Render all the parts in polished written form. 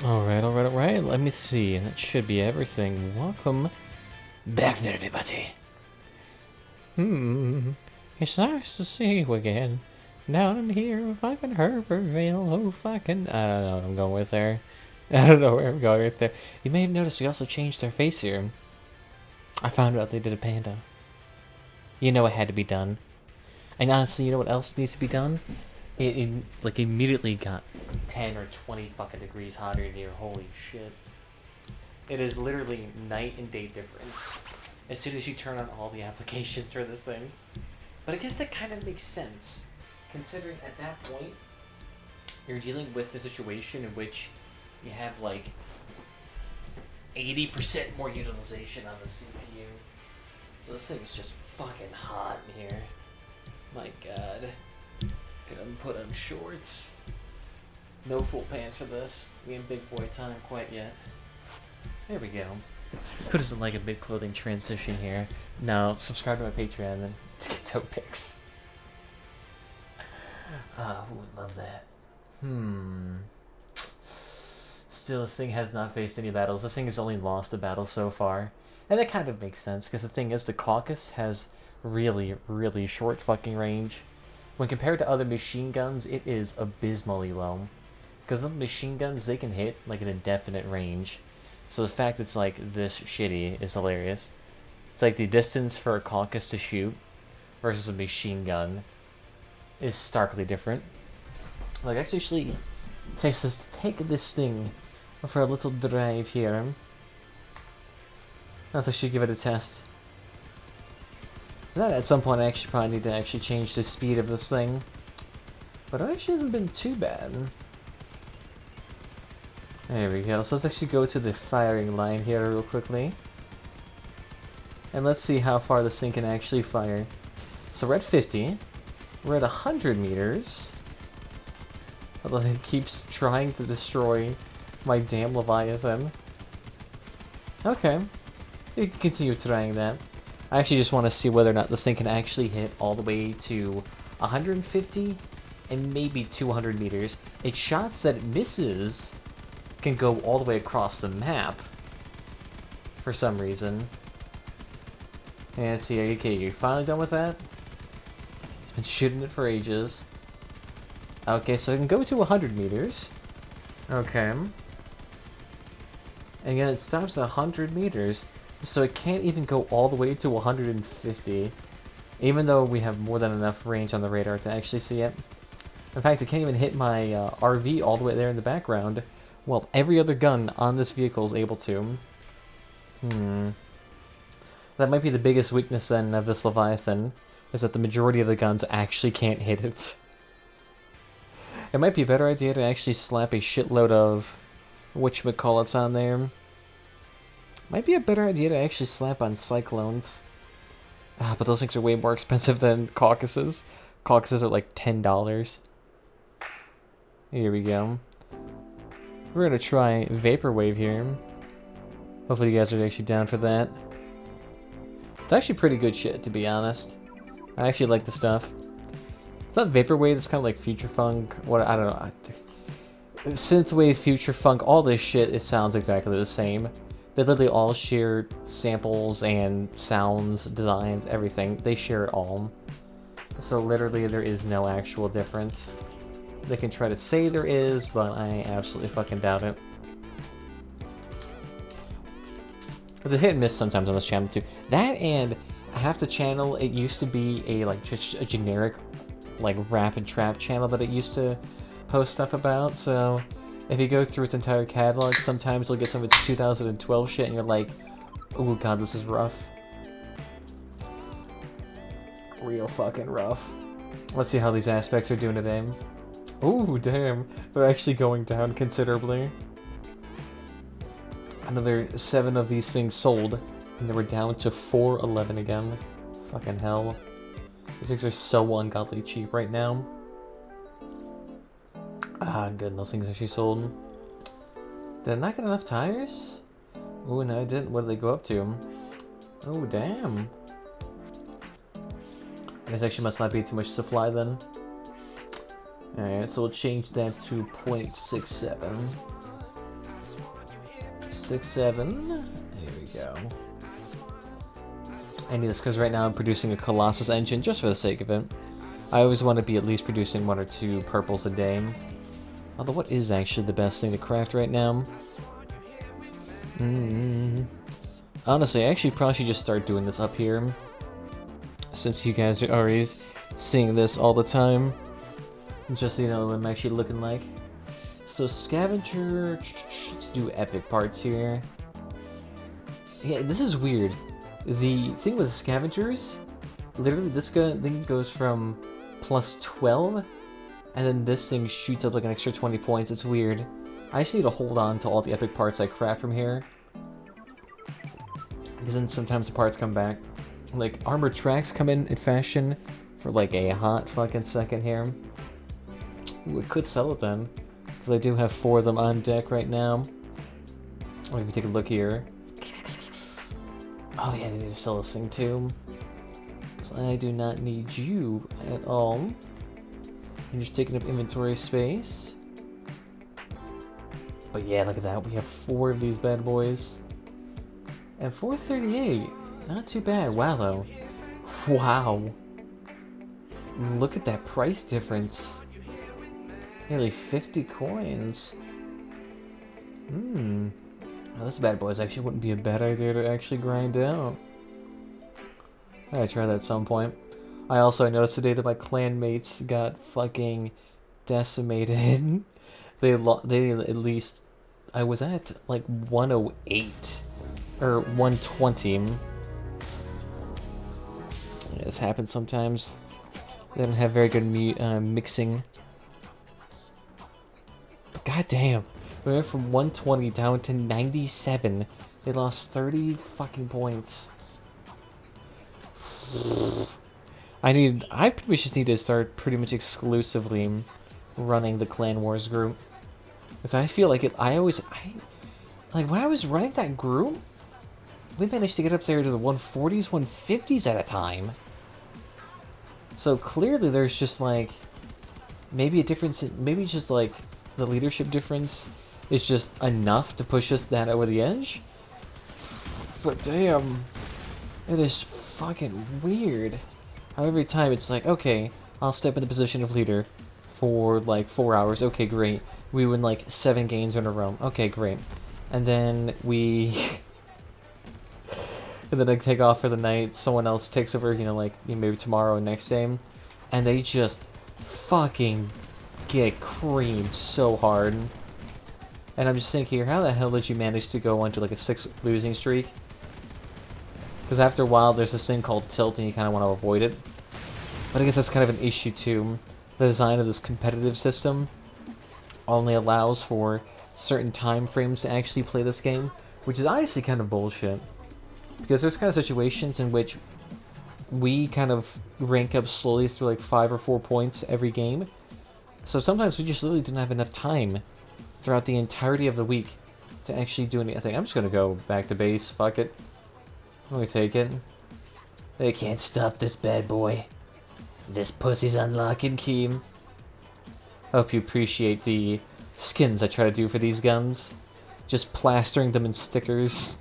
Alright. Let me see. That should be everything. Welcome back there, everybody. It's nice to see you again. Down in here, fucking Herbertville. Oh, fucking. I don't know what I'm going with there. I don't know where I'm going with there. You may have noticed we also changed our face here. I found out they did a panda. You know it had to be done. And honestly, you know what else needs to be done? It like immediately got 10 or 20 fucking degrees hotter in here. Holy shit. It is literally night and day difference as soon as you turn on all the applications for this thing. But I guess that kind of makes sense, considering at that point you're dealing with a situation in which you have like 80% more utilization on the CPU. So this thing is just fucking hot in here. My god. Gonna put on shorts. No full pants for this. We ain't big boy time quite yet. There we go. Who doesn't like a mid-clothing transition here? Now, subscribe to my Patreon and to get toe pics. Who would love that? Still, this thing has not faced any battles. This thing has only lost a battle so far. And that kind of makes sense, because the thing is, the Caucasus has really, really short fucking range. When compared to other machine guns, it is abysmally low. Because the machine guns, they can hit like an indefinite range. So the fact it's like this shitty is hilarious. It's like the distance for a Caucasus to shoot versus a machine gun is starkly different. Like, actually take this thing for a little drive here. Let's actually give it a test. Then at some point I actually probably need to actually change the speed of this thing. But it actually hasn't been too bad. There we go. So let's actually go to the firing line here real quickly. And let's see how far this thing can actually fire. So we're at 50. We're at 100 meters. Although it keeps trying to destroy my damn Leviathan. Okay. You can continue trying that. I actually just want to see whether or not this thing can actually hit all the way to 150 and maybe 200 meters. Its shots that it misses can go all the way across the map for some reason. And let's see, okay, you finally done with that? It's been shooting it for ages. Okay, so it can go to 100 meters. Okay. And again, it stops at 100 meters. So it can't even go all the way to 150, even though we have more than enough range on the radar to actually see it. In fact, it can't even hit my RV all the way there in the background, while every other gun on this vehicle is able to. That might be the biggest weakness then of this Leviathan, is that the majority of the guns actually can't hit it. It might be a better idea to actually slap a shitload of whatchamacallits on there. Might be a better idea to actually slap on Cyclones. But those things are way more expensive than Caucasus. Caucasus are like $10. Here we go. We're gonna try Vaporwave here. Hopefully you guys are actually down for that. It's actually pretty good shit, to be honest. I actually like the stuff. It's not Vaporwave, it's kind of like Future Funk. What, I don't know. Synthwave, Future Funk, all this shit, it sounds exactly the same. They literally all share samples and sounds, designs, everything. They share it all. So literally there is no actual difference. They can try to say there is, but I absolutely fucking doubt it. It's a hit and miss sometimes on this channel too. That and half the channel, it used to be a like just a generic like rap and trap channel that it used to post stuff about, so if you go through its entire catalog, sometimes you'll get some of its 2012 shit and you're like, oh god, this is rough. Real fucking rough. Let's see how these aspects are doing today. Ooh, damn. They're actually going down considerably. Another 7 of these things sold, and they were down to 411 again. Fucking hell. These things are so ungodly cheap right now. Ah, good. Those things actually sold. Did I not get enough tires? Ooh, no, I didn't. What did they go up to? Oh, damn. I guess actually must not be too much supply then. Alright, so we'll change that to 0.67. 6, 7. There we go. I need this because right now I'm producing a Colossus engine just for the sake of it. I always want to be at least producing 1 or 2 purples a day. Although, what is actually the best thing to craft right now? Honestly, I actually probably should just start doing this up here. Since you guys are already seeing this all the time. Just so you know what I'm actually looking like. So, scavenger... Let's do epic parts here. Yeah, this is weird. The thing with scavengers, literally this thing goes from plus 12, and then this thing shoots up like an extra 20 points. It's weird. I just need to hold on to all the epic parts I craft from here. Because then sometimes the parts come back. Like, armored tracks come in fashion for like a hot fucking second here. Ooh, we could sell it then. Because I do have 4 of them on deck right now. Let me take a look here. Oh yeah, I need to sell this thing too. Because I do not need you at all. You're just taking up inventory space. But yeah, look at that. We have 4 of these bad boys. And 438. Not too bad. Wow, though. Wow. Look at that price difference. Nearly 50 coins. Oh, this bad boys actually wouldn't be a bad idea to actually grind out. I gotta try that at some point. I also noticed today that my clan mates got fucking decimated. They at least... I was at like 108. Or 120. Yeah, this happens sometimes. They don't have very good mixing. But goddamn. We went from 120 down to 97. They lost 30 fucking points. I pretty much just need to start pretty much exclusively running the Clan Wars group. Because I feel like like when I was running that group, we managed to get up there to the 140s, 150s at a time. So clearly there's just like, maybe a difference, maybe just like the leadership difference is just enough to push us that over the edge. But damn, it is fucking weird how every time it's like, okay, I'll step in the position of leader for like 4 hours. Okay, great. We win like 7 games in a row. Okay, great. And then and then I take off for the night. Someone else takes over, maybe tomorrow and next day, and they just fucking get creamed so hard. And I'm just thinking here, how the hell did you manage to go onto like a 6 losing streak? Because after a while, there's this thing called tilt, and you kind of want to avoid it. But I guess that's kind of an issue too. The design of this competitive system only allows for certain time frames to actually play this game, which is honestly kind of bullshit. Because there's kind of situations in which we kind of rank up slowly through like 5 or 4 points every game. So sometimes we just literally didn't have enough time throughout the entirety of the week to actually do anything. I'm just gonna go back to base. Fuck it. I'm gonna take it. They can't stop this bad boy. This pussy's unlocking key. Hope you appreciate the skins I try to do for these guns. Just plastering them in stickers.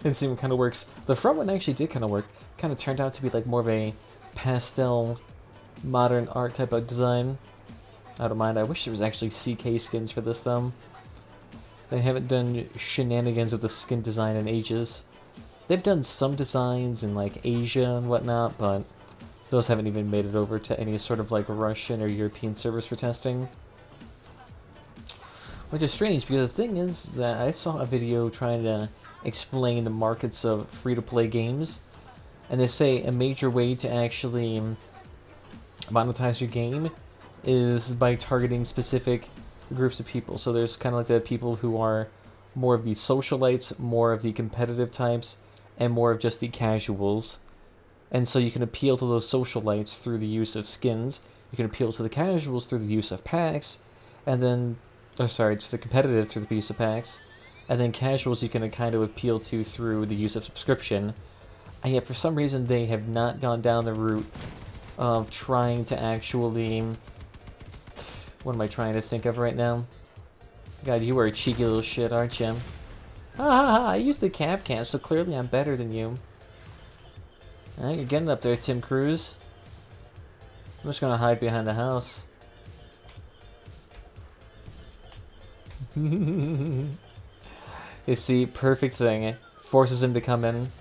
And see what kind of works. The front one actually did kind of work. Kind of turned out to be like more of a pastel, modern art type of design. I don't mind. I wish there was actually CK skins for this though. They haven't done shenanigans with the skin design in ages. They've done some designs in like Asia and whatnot, but those haven't even made it over to any sort of like Russian or European servers for testing. Which is strange, because the thing is that I saw a video trying to explain the markets of free-to-play games, and they say a major way to actually monetize your game is by targeting specific groups of people. So there's kind of like the people who are more of the socialites, more of the competitive types, and more of just the casuals. And so you can appeal to those socialites through the use of skins, you can appeal to the casuals through the use of packs, and then, to the competitive through the use of packs, and then casuals you can kind of appeal to through the use of subscription. And yet for some reason they have not gone down the route of trying to actually... What am I trying to think of right now? God, you are a cheeky little shit, aren't you? Ha ha ha, I used the cab cam, so clearly I'm better than you. Alright, you're getting up there, Tim Cruise. I'm just gonna hide behind the house. You see, perfect thing. It forces him to come in.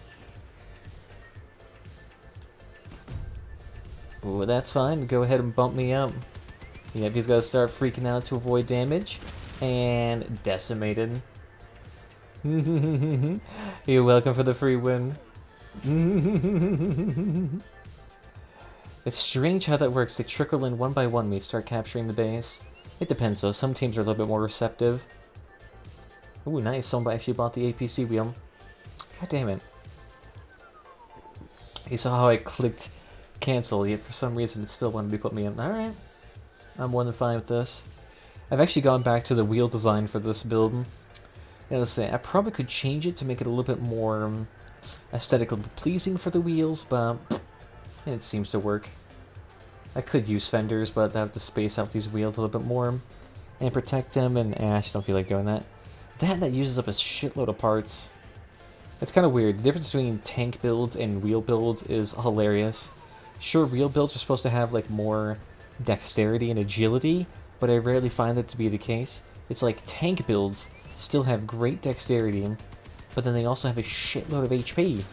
Ooh, that's fine. Go ahead and bump me up. Yep, he's got to start freaking out to avoid damage. And decimated. You're welcome for the free win. It's strange how that works. They trickle in one by one when you start capturing the base. It depends though. Some teams are a little bit more receptive. Ooh, nice. Someone actually bought the APC wheel. God damn it. You saw how I clicked cancel, yet for some reason it still wanted to put me in. Alright. I'm more than fine with this. I've actually gone back to the wheel design for this build. And let's say, I probably could change it to make it a little bit more aesthetically pleasing for the wheels, but it seems to work. I could use fenders, but I have to space out these wheels a little bit more and protect them, and I just don't feel like doing that. That uses up a shitload of parts. It's kind of weird. The difference between tank builds and wheel builds is hilarious. Sure, wheel builds are supposed to have like more dexterity and agility, but I rarely find that to be the case. It's like tank builds still have great dexterity, but then they also have a shitload of HP.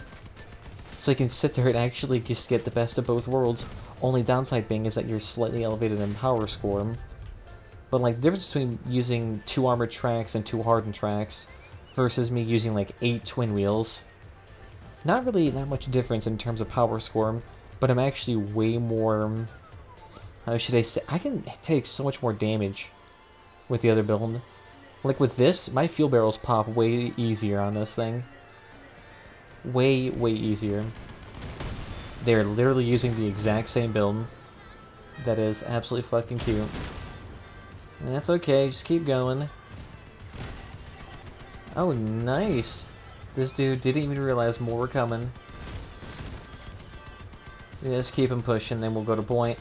So you can sit there and actually just get the best of both worlds. Only downside being is that you're slightly elevated in power score. But like the difference between using 2 armored tracks and 2 hardened tracks versus me using like 8 twin wheels, not really that much difference in terms of power score, but I'm actually way more, how should I say, I can take so much more damage with the other build. Like with this, my fuel barrels pop way easier on this thing. Way, way easier. They're literally using the exact same build. That is absolutely fucking cute. And that's okay, just keep going. Oh, nice! This dude didn't even realize more were coming. Just keep him pushing, then we'll go to point.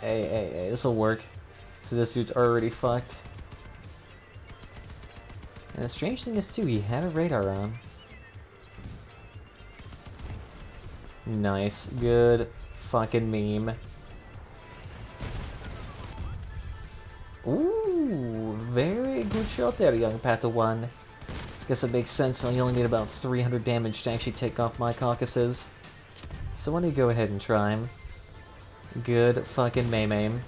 Hey, this'll work. So this dude's already fucked. And the strange thing is too, he had a radar on. Nice. Good fucking meme. Ooh, very good shot there, young Padawan. Guess it makes sense, you only need about 300 damage to actually take off my caucuses. So why don't you go ahead and try him. Good fucking Maymay.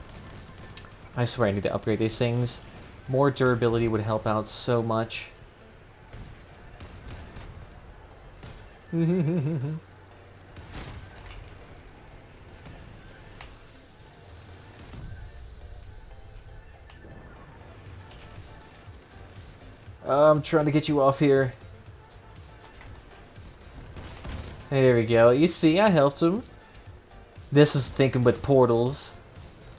I swear I need to upgrade these things. More durability would help out so much. I'm trying to get you off here. There we go. You see, I helped him. This is thinking with portals.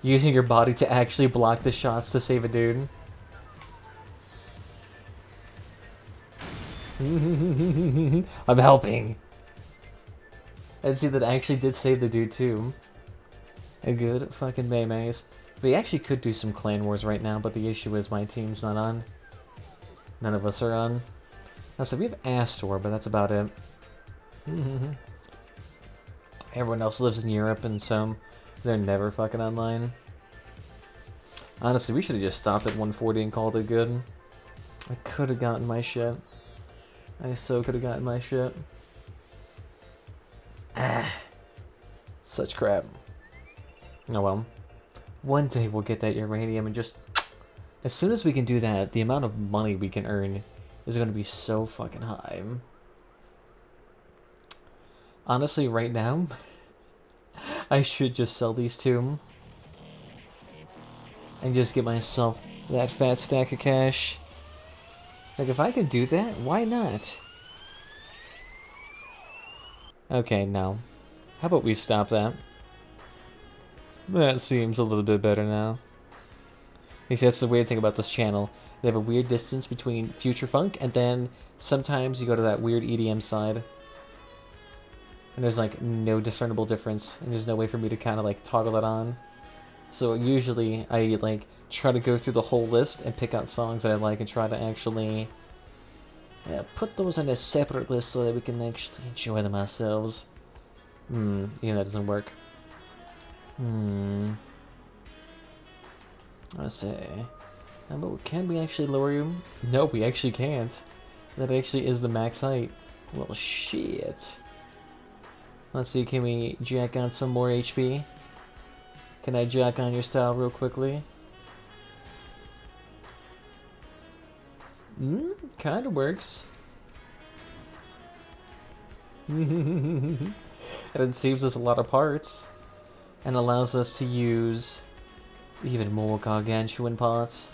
Using your body to actually block the shots to save a dude. I'm helping. And see, that actually did save the dude too. A good fucking Maymays. We actually could do some clan wars right now, but the issue is my team's not on. None of us are on. Now, so we have Astor, but that's about it. Everyone else lives in Europe, and so they're never fucking online. Honestly, we should have just stopped at 140 and called it good. I could have gotten my shit. I so could have gotten my shit. Such crap. Oh well. One day we'll get that uranium and just... As soon as we can do that, the amount of money we can earn is going to be so fucking high. Honestly, right now, I should just sell these two. And just get myself that fat stack of cash. Like, if I could do that, why not? Okay, no. How about we stop that? That seems a little bit better now. You see, that's the weird thing about this channel. They have a weird distance between future funk, and then sometimes you go to that weird EDM side. And there's like no discernible difference, and there's no way for me to kind of like toggle it on. So usually I like try to go through the whole list and pick out songs that I like and try to actually put those on a separate list so that we can actually enjoy them ourselves. Yeah, that doesn't work. Let's see. But can we actually lower you? No, we actually can't. That actually is the max height. Well, shit. Let's see, can we jack on some more HP? Can I jack on your style real quickly? Kinda works. And it saves us a lot of parts. And allows us to use even more gargantuan parts.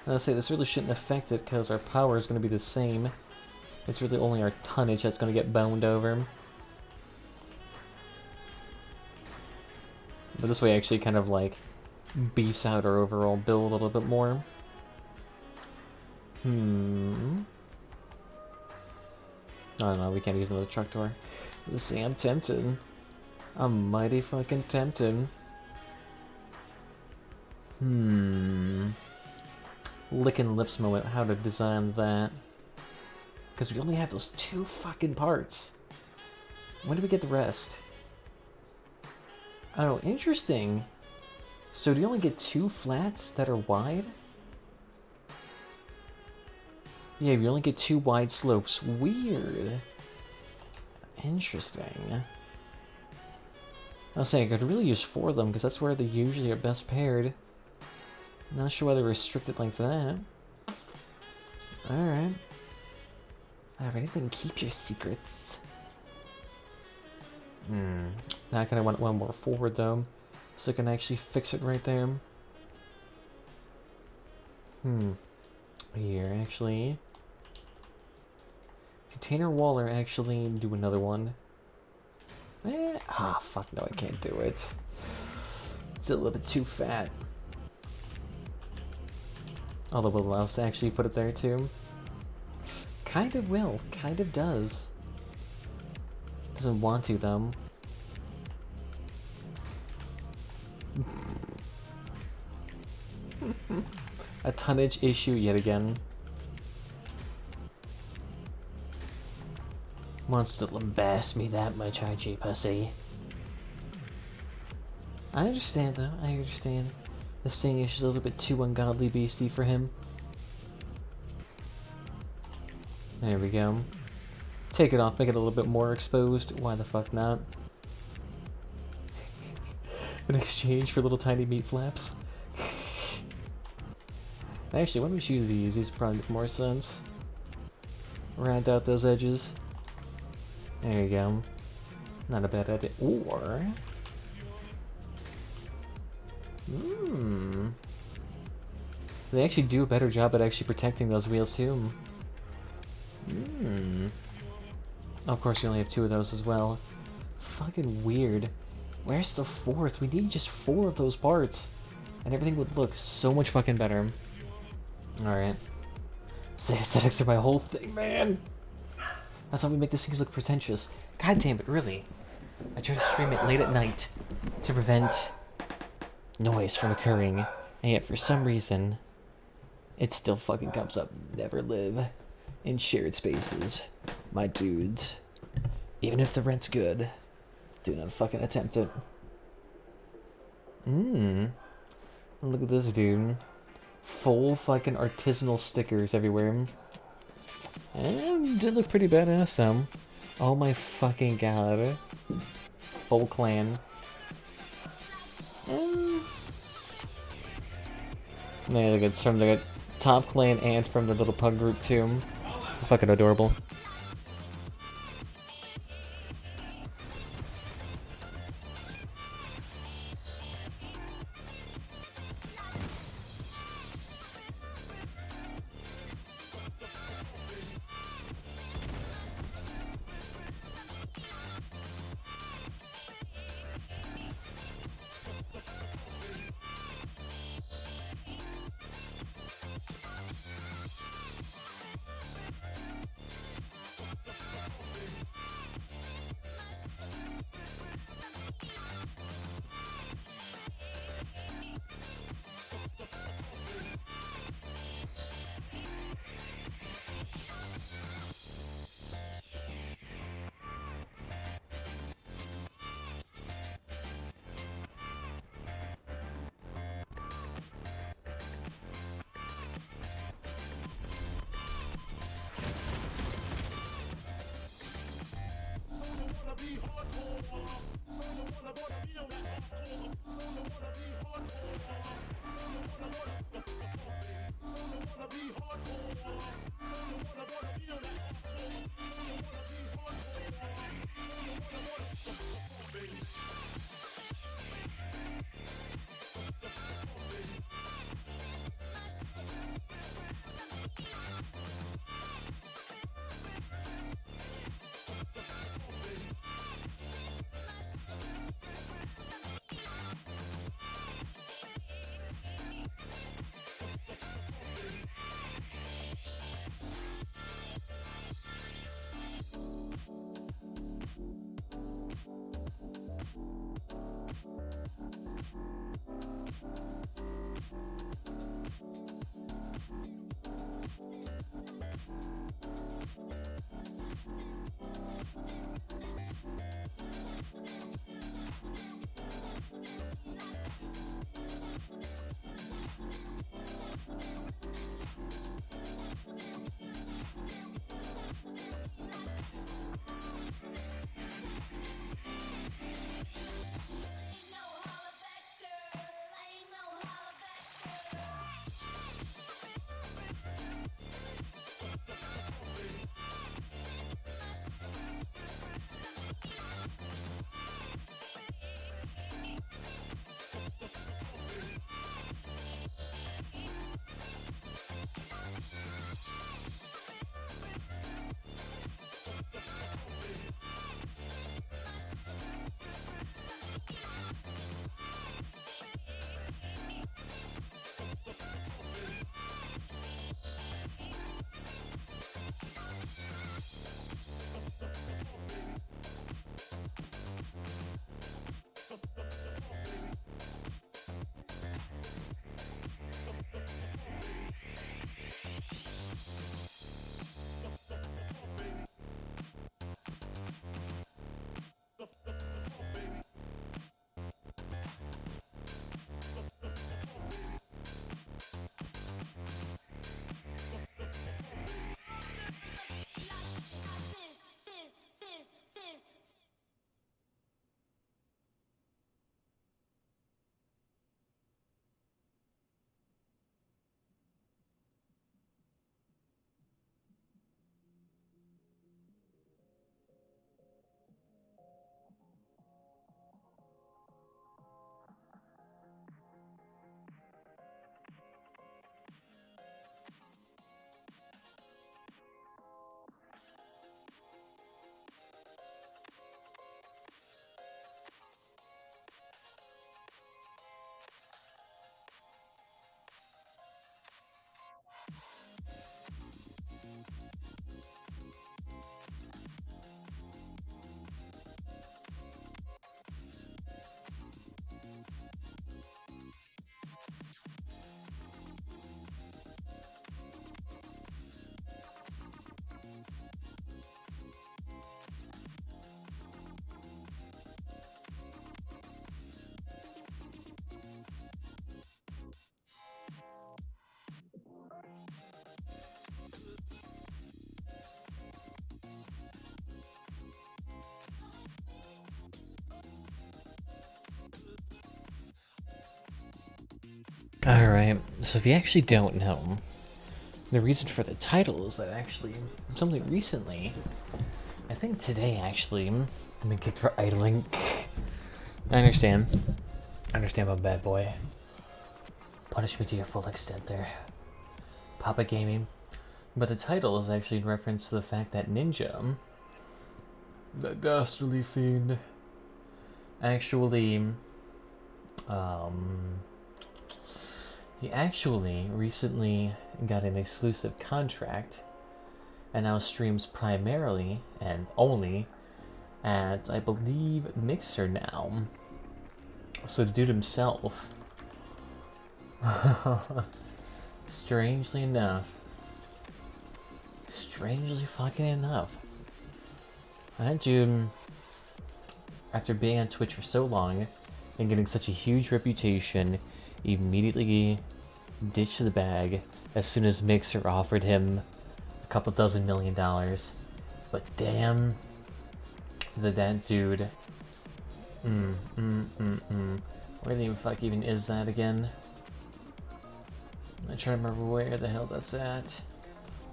Let's say this really shouldn't affect it because our power is going to be the same. It's really only our tonnage that's going to get boned over. But this way actually kind of like beefs out our overall build a little bit more. I don't know, we can't use another truck door. Let's see, I'm tempted. I'm mighty fucking tempted. Licking lips moment, how to design that. Because we only have those 2 fucking parts. When do we get the rest? Oh, interesting. So do you only get 2 flats that are wide? Yeah, we only get 2 wide slopes. Weird. Interesting. I was saying I could really use 4 of them because that's where they usually are best paired. Not sure why they're restricted like that. Alright. Alright, then keep your secrets. Now I kind of want one more forward though, so I can actually fix it right there. Here, actually. Container waller, actually do another one. Fuck no, I can't do it. It's a little bit too fat. Although we'll allow us to actually put it there too. Kind of will, kind of does. Doesn't want to though. A tonnage issue yet again. Wants to lambast me that much, RG pussy. I understand though, I understand. This thing is just a little bit too ungodly beastie for him. There we go. Take it off, make it a little bit more exposed. Why the fuck not? In exchange for little tiny meat flaps. Actually, why don't we choose these? These probably make more sense. Round out those edges. There you go. Not a bad idea. Or... they actually do a better job at actually protecting those wheels too. Of course, you only have 2 of those as well. Fucking weird. Where's the 4th? We need just 4 of those parts. And everything would look so much fucking better. Alright. The aesthetics are my whole thing, man! That's how we make these things look pretentious. God damn it, really. I try to stream it late at night to prevent noise from occurring, and yet for some reason, it still fucking comes up. Never live in shared spaces, my dudes. Even if the rent's good, do not fucking attempt it. Look at this dude. Full fucking artisanal stickers everywhere. And did look pretty badass though. Oh my fucking god. Full clan. Yeah, look, it's from the top clan and from the little pug group too. Fucking adorable. Alright, so if you actually don't know, the reason for the title is that actually, something recently, I think today actually, I've been kicked for idling. I understand. I understand, I'm a bad boy. Punish me to your full extent there. Papa Gaming. But the title is actually in reference to the fact that Ninja, that dastardly fiend, actually, he actually recently got an exclusive contract and now streams primarily and only at, I believe, Mixer now. So the dude himself, strangely fucking enough, that dude, after being on Twitch for so long and getting such a huge reputation, immediately ditched the bag as soon as Mixer offered him a couple dozen $1 million. But damn, that dude. Where the fuck even is that again? I'm trying to remember where the hell that's at.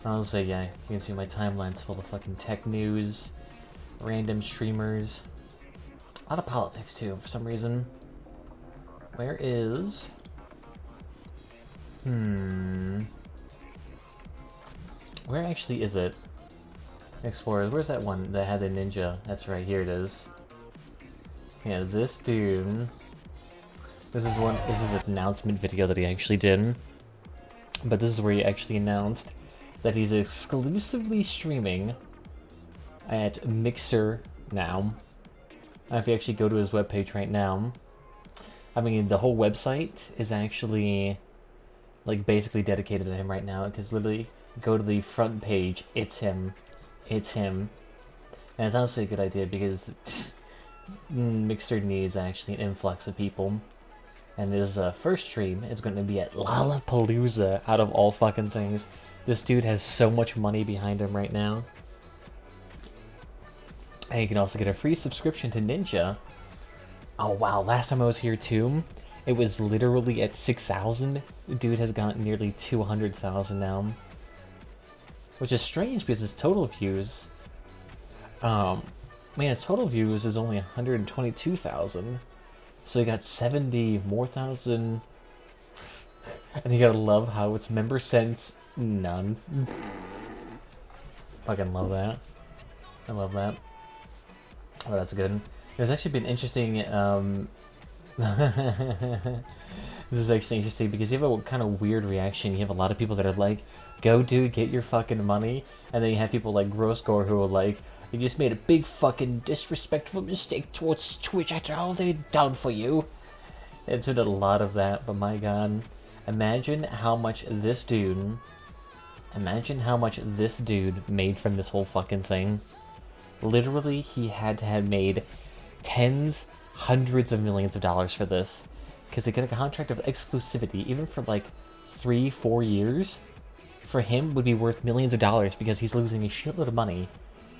I'll say, yeah, you can see my timeline's full of fucking tech news, random streamers, a lot of politics too, for some reason. Where is... Where actually is it? Explorers, where's that one that had the ninja? That's right, here it is. Yeah, this dude... This is his announcement video that he actually did. But this is where he actually announced that he's exclusively streaming at Mixer now. If you actually go to his webpage right now, I mean, the whole website is actually, like, basically dedicated to him right now, because literally go to the front page, it's him. It's him. And it's honestly a good idea because Mixer needs actually an influx of people. And his first stream is going to be at Lollapalooza, out of all fucking things. This dude has so much money behind him right now. And you can also get a free subscription to Ninja. Oh wow, last time I was here too, it was literally at 6,000. The dude has gotten nearly 200,000 now. Which is strange because his total views... man, his total views is only 122,000. So he got 70 more thousand. And you gotta love how its member sense, none. Fucking love that. I love that. Oh, that's good. There's actually been interesting, this is actually interesting because you have a kind of weird reaction. You have a lot of people that are like, go dude, get your fucking money. And then you have people like Grossgore who are like, you just made a big fucking disrespectful mistake towards Twitch after all they've done for you. It's been a lot of that, but my god. Imagine how much this dude made from this whole fucking thing. Literally, he had to have made tens, hundreds of millions of dollars for this. Because they get a contract of exclusivity, even for like 3-4 years, for him would be worth millions of dollars because he's losing a shitload of money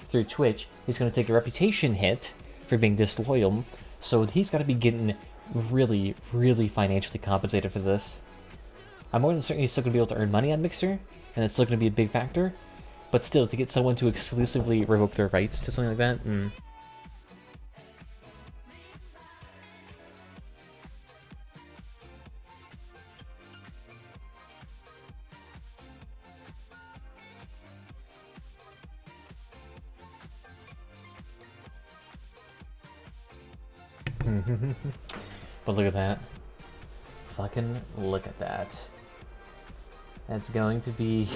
through Twitch. He's going to take a reputation hit for being disloyal, so he's got to be getting really, really financially compensated for this. I'm more than certain he's still going to be able to earn money on Mixer, and it's still going to be a big factor. But still, to get someone to exclusively revoke their rights to something like that, But look at that. Fucking look at that. That's going to be...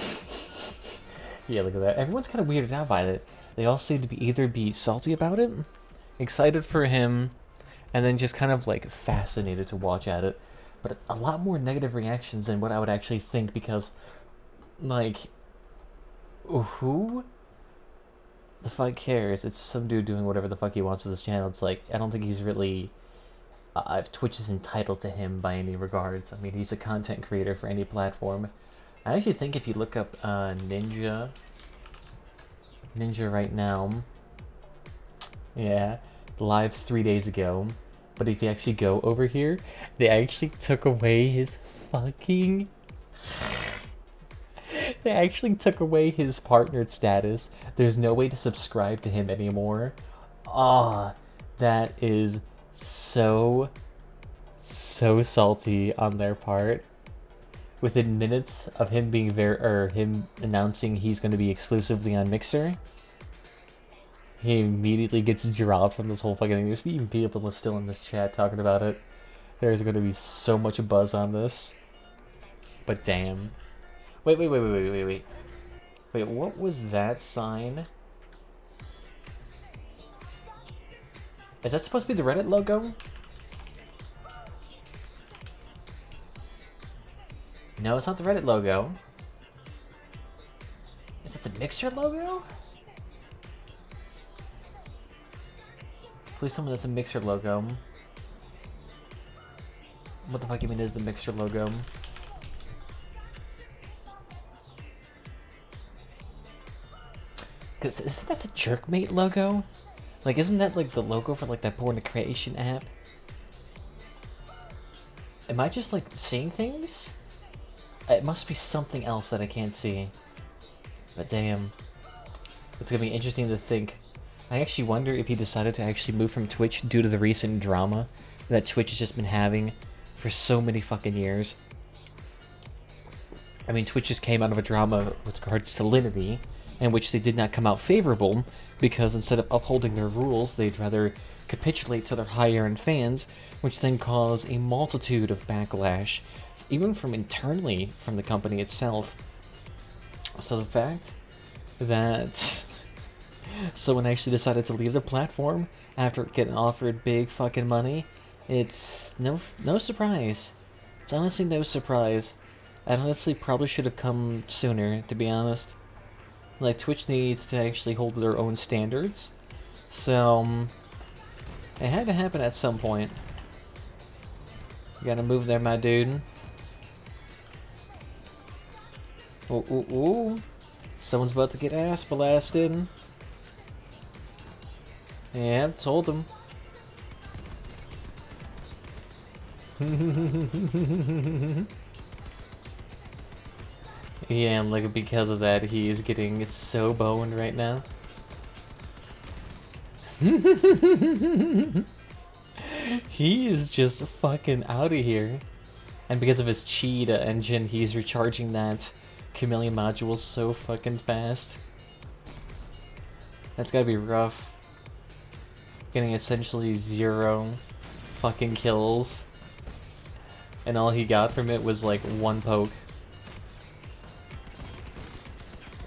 Yeah, look at that. Everyone's kind of weirded out by it. They all seem to be either be salty about it, excited for him, and then just kind of like fascinated to watch at it. But a lot more negative reactions than what I would actually think because, like, who the fuck cares? It's some dude doing whatever the fuck he wants with his channel. It's like, I don't think he's really... if Twitch is entitled to him by any regards. I mean, he's a content creator for any platform. I actually think if you look up Ninja right now, yeah, live 3 days ago, but if you actually go over here, they actually took away his fucking... They actually took away his partnered status. There's no way to subscribe to him anymore. Ah, that is so salty on their part. Within minutes of him being him announcing he's going to be exclusively on Mixer, he immediately gets dropped from this whole fucking thing. There's even people still in this chat talking about it. There's going to be so much buzz on this. But damn. Wait, what was that sign? Is that supposed to be the Reddit logo? No, it's not the Reddit logo. Is it the Mixer logo? Please tell me that's a Mixer logo. What the fuck you mean is the Mixer logo? Cause isn't that the Jerkmate logo? Like, isn't that like the logo for like that porn creation app? Am I just like seeing things? It must be something else that I can't see. But damn. It's gonna be interesting to think. I actually wonder if he decided to actually move from Twitch due to the recent drama that Twitch has just been having for so many fucking years. I mean, Twitch just came out of a drama with regards to Linity, in which they did not come out favorable, because instead of upholding their rules, they'd rather capitulate to their higher-end fans, which then caused a multitude of backlash, even from internally from the company itself. So the fact that someone actually decided to leave the platform after getting offered big fucking money, it's no surprise. It's honestly no surprise. I honestly probably should have come sooner, to be honest. Like, Twitch needs to actually hold their own standards. So, it had to happen at some point. You gotta move there, my dude. Ooh, ooh, ooh. Someone's about to get ass blasted. Yeah, told him. Yeah, and like because of that, he is getting so boned right now. He is just fucking out of here. And because of his cheetah engine, he's recharging that chameleon module so fucking fast. That's gotta be rough. Getting essentially 0 fucking kills. And all he got from it was like 1 poke.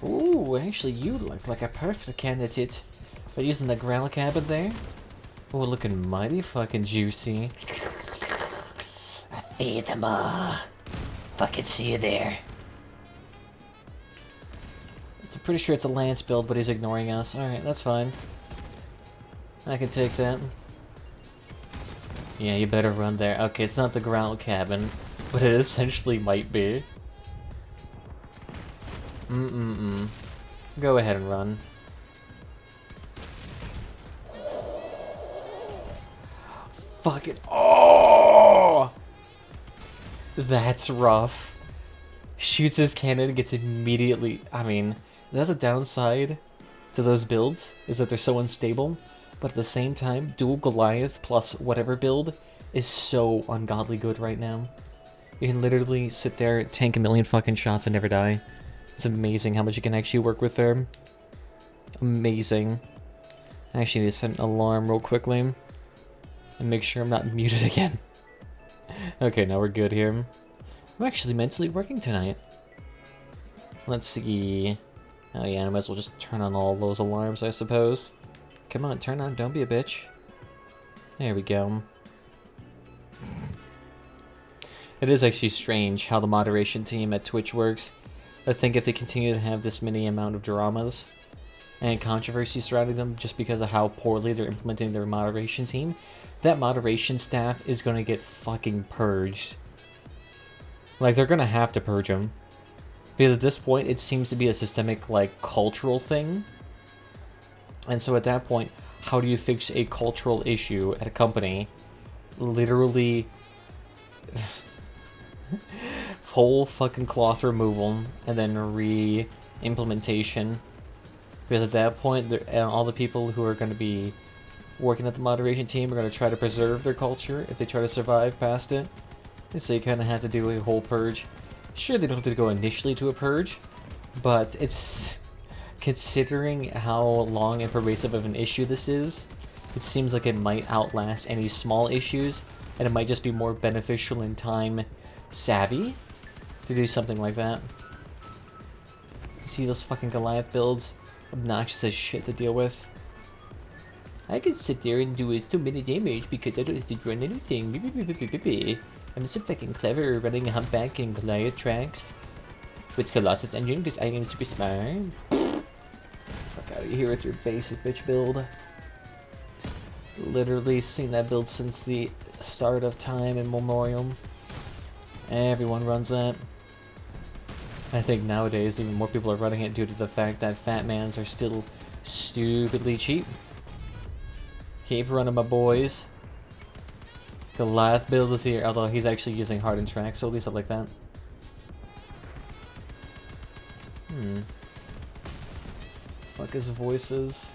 Ooh, actually you look like a perfect candidate. By using the growl cabin there. Ooh, looking mighty fucking juicy. I feed them all. Fucking see you there. I'm pretty sure it's a Lance build, but he's ignoring us. Alright, that's fine. I can take that. Yeah, you better run there. Okay, it's not the growl cabin, but it essentially might be. Go ahead and run. Fuck it. Oh! That's rough. Shoots his cannon, gets immediately... I mean, that's a downside to those builds, is that they're so unstable. But at the same time, dual Goliath plus whatever build is so ungodly good right now. You can literally sit there, tank a million fucking shots and never die. It's amazing how much you can actually work with there. Amazing. I actually need to set an alarm real quickly. And make sure I'm not muted again. Okay, now we're good here. I'm actually mentally working tonight. Let's see. Oh yeah, I might as well just turn on all those alarms, I suppose. Come on, turn on, don't be a bitch. There we go. It is actually strange how the moderation team at Twitch works. I think if they continue to have this many amount of dramas and controversy surrounding them just because of how poorly they're implementing their moderation team, that moderation staff is going to get fucking purged. Like, they're going to have to purge them. Because at this point, it seems to be a systemic, like, cultural thing. And so at that point, how do you fix a cultural issue at a company? Literally... whole fucking cloth removal, and then re-implementation. Because at that point, all the people who are going to be working at the moderation team are going to try to preserve their culture if they try to survive past it. So you kind of have to do a whole purge. Sure, they don't have to go initially to a purge, but it's... considering how long and pervasive of an issue this is, it seems like it might outlast any small issues, and it might just be more beneficial in time savvy to do something like that. You see those fucking Goliath builds? Obnoxious as shit to deal with. I can sit there and do so many damage because I don't have to run anything. I'm so fucking clever running a humpback and Goliath tracks with Colossus engine because I am super smart. Fuck out of here with your basic bitch build. Literally seen that build since the start of time immemorial. Everyone runs that. I think nowadays even more people are running it due to the fact that fat mans are still stupidly cheap. Keep running, my boys. Goliath build is here, although he's actually using hardened tracks, so at least I like that. Fuck his voices.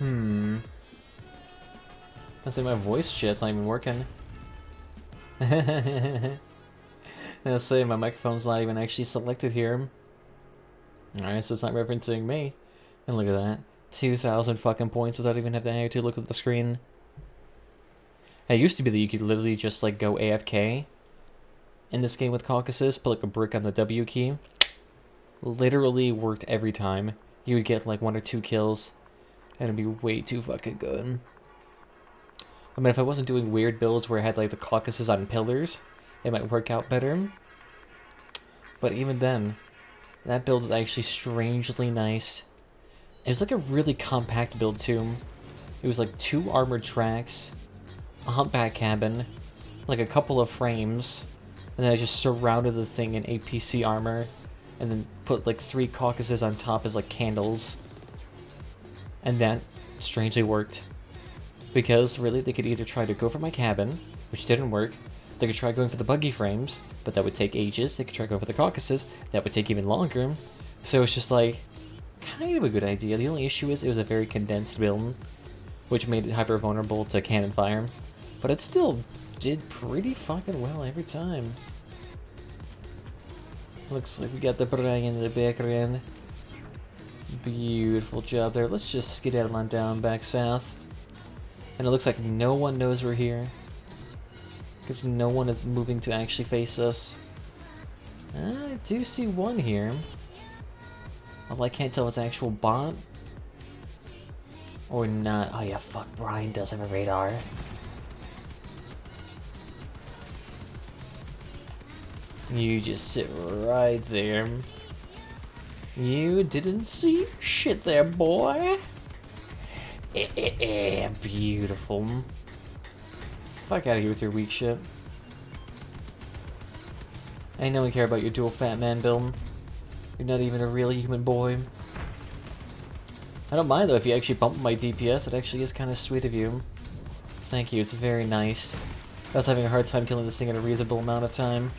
I say my voice shit's not even working. I say my microphone's not even actually selected here. Alright, so it's not referencing me. And look at that. 2,000 fucking points without even having to look at the screen. It used to be that you could literally just like go AFK in this game with Caucasus, put like a brick on the W key. Literally worked every time. You would get like 1 or 2 kills. And it'd be way too fucking good. I mean, if I wasn't doing weird builds where I had like the Caucasus on pillars, it might work out better. But even then, that build is actually strangely nice. It was like a really compact build too. It was like 2 armored tracks, a humpback cabin, like a couple of frames, and then I just surrounded the thing in APC armor, and then put like 3 caucuses on top as like candles. And that strangely worked. Because really they could either try to go for my cabin, which didn't work, they could try going for the buggy frames, but that would take ages, they could try going for the caucuses, that would take even longer. So it's just like, kind of a good idea. The only issue is it was a very condensed build, which made it hyper vulnerable to cannon fire. But it still did pretty fucking well every time. Looks like we got the Brian in the background. Beautiful job there. Let's just skedaddle on down back south. And it looks like no one knows we're here, because no one is moving to actually face us. I do see one here. Although I can't tell if it's an actual bot or not. Oh yeah, fuck, Brian does have a radar. You just sit right there. You didn't see shit there, boy. Beautiful. Fuck out of here with your weak shit. I know we care about your dual fat man build. You're not even a real human boy. I don't mind though if you actually bump my DPS, it actually is kind of sweet of you. Thank you, it's very nice. I was having a hard time killing this thing in a reasonable amount of time.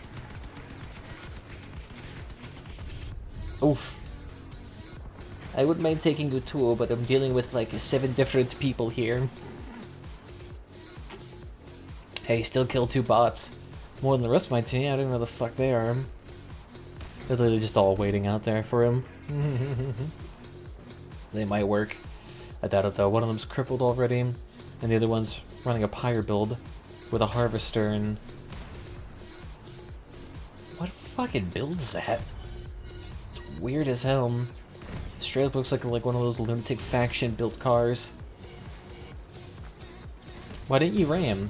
Oof. I wouldn't mind taking a tour, but I'm dealing with like 7 different people here. Hey, still killed 2 bots. More than the rest of my team, I don't know where the fuck they are. They're literally just all waiting out there for him. They might work. I doubt it though. One of them's crippled already, and the other one's running a pyre build with a harvester and... What fucking build is that? It's weird as hell. Straight up looks like one of those lunatic faction built cars. Why didn't you ram?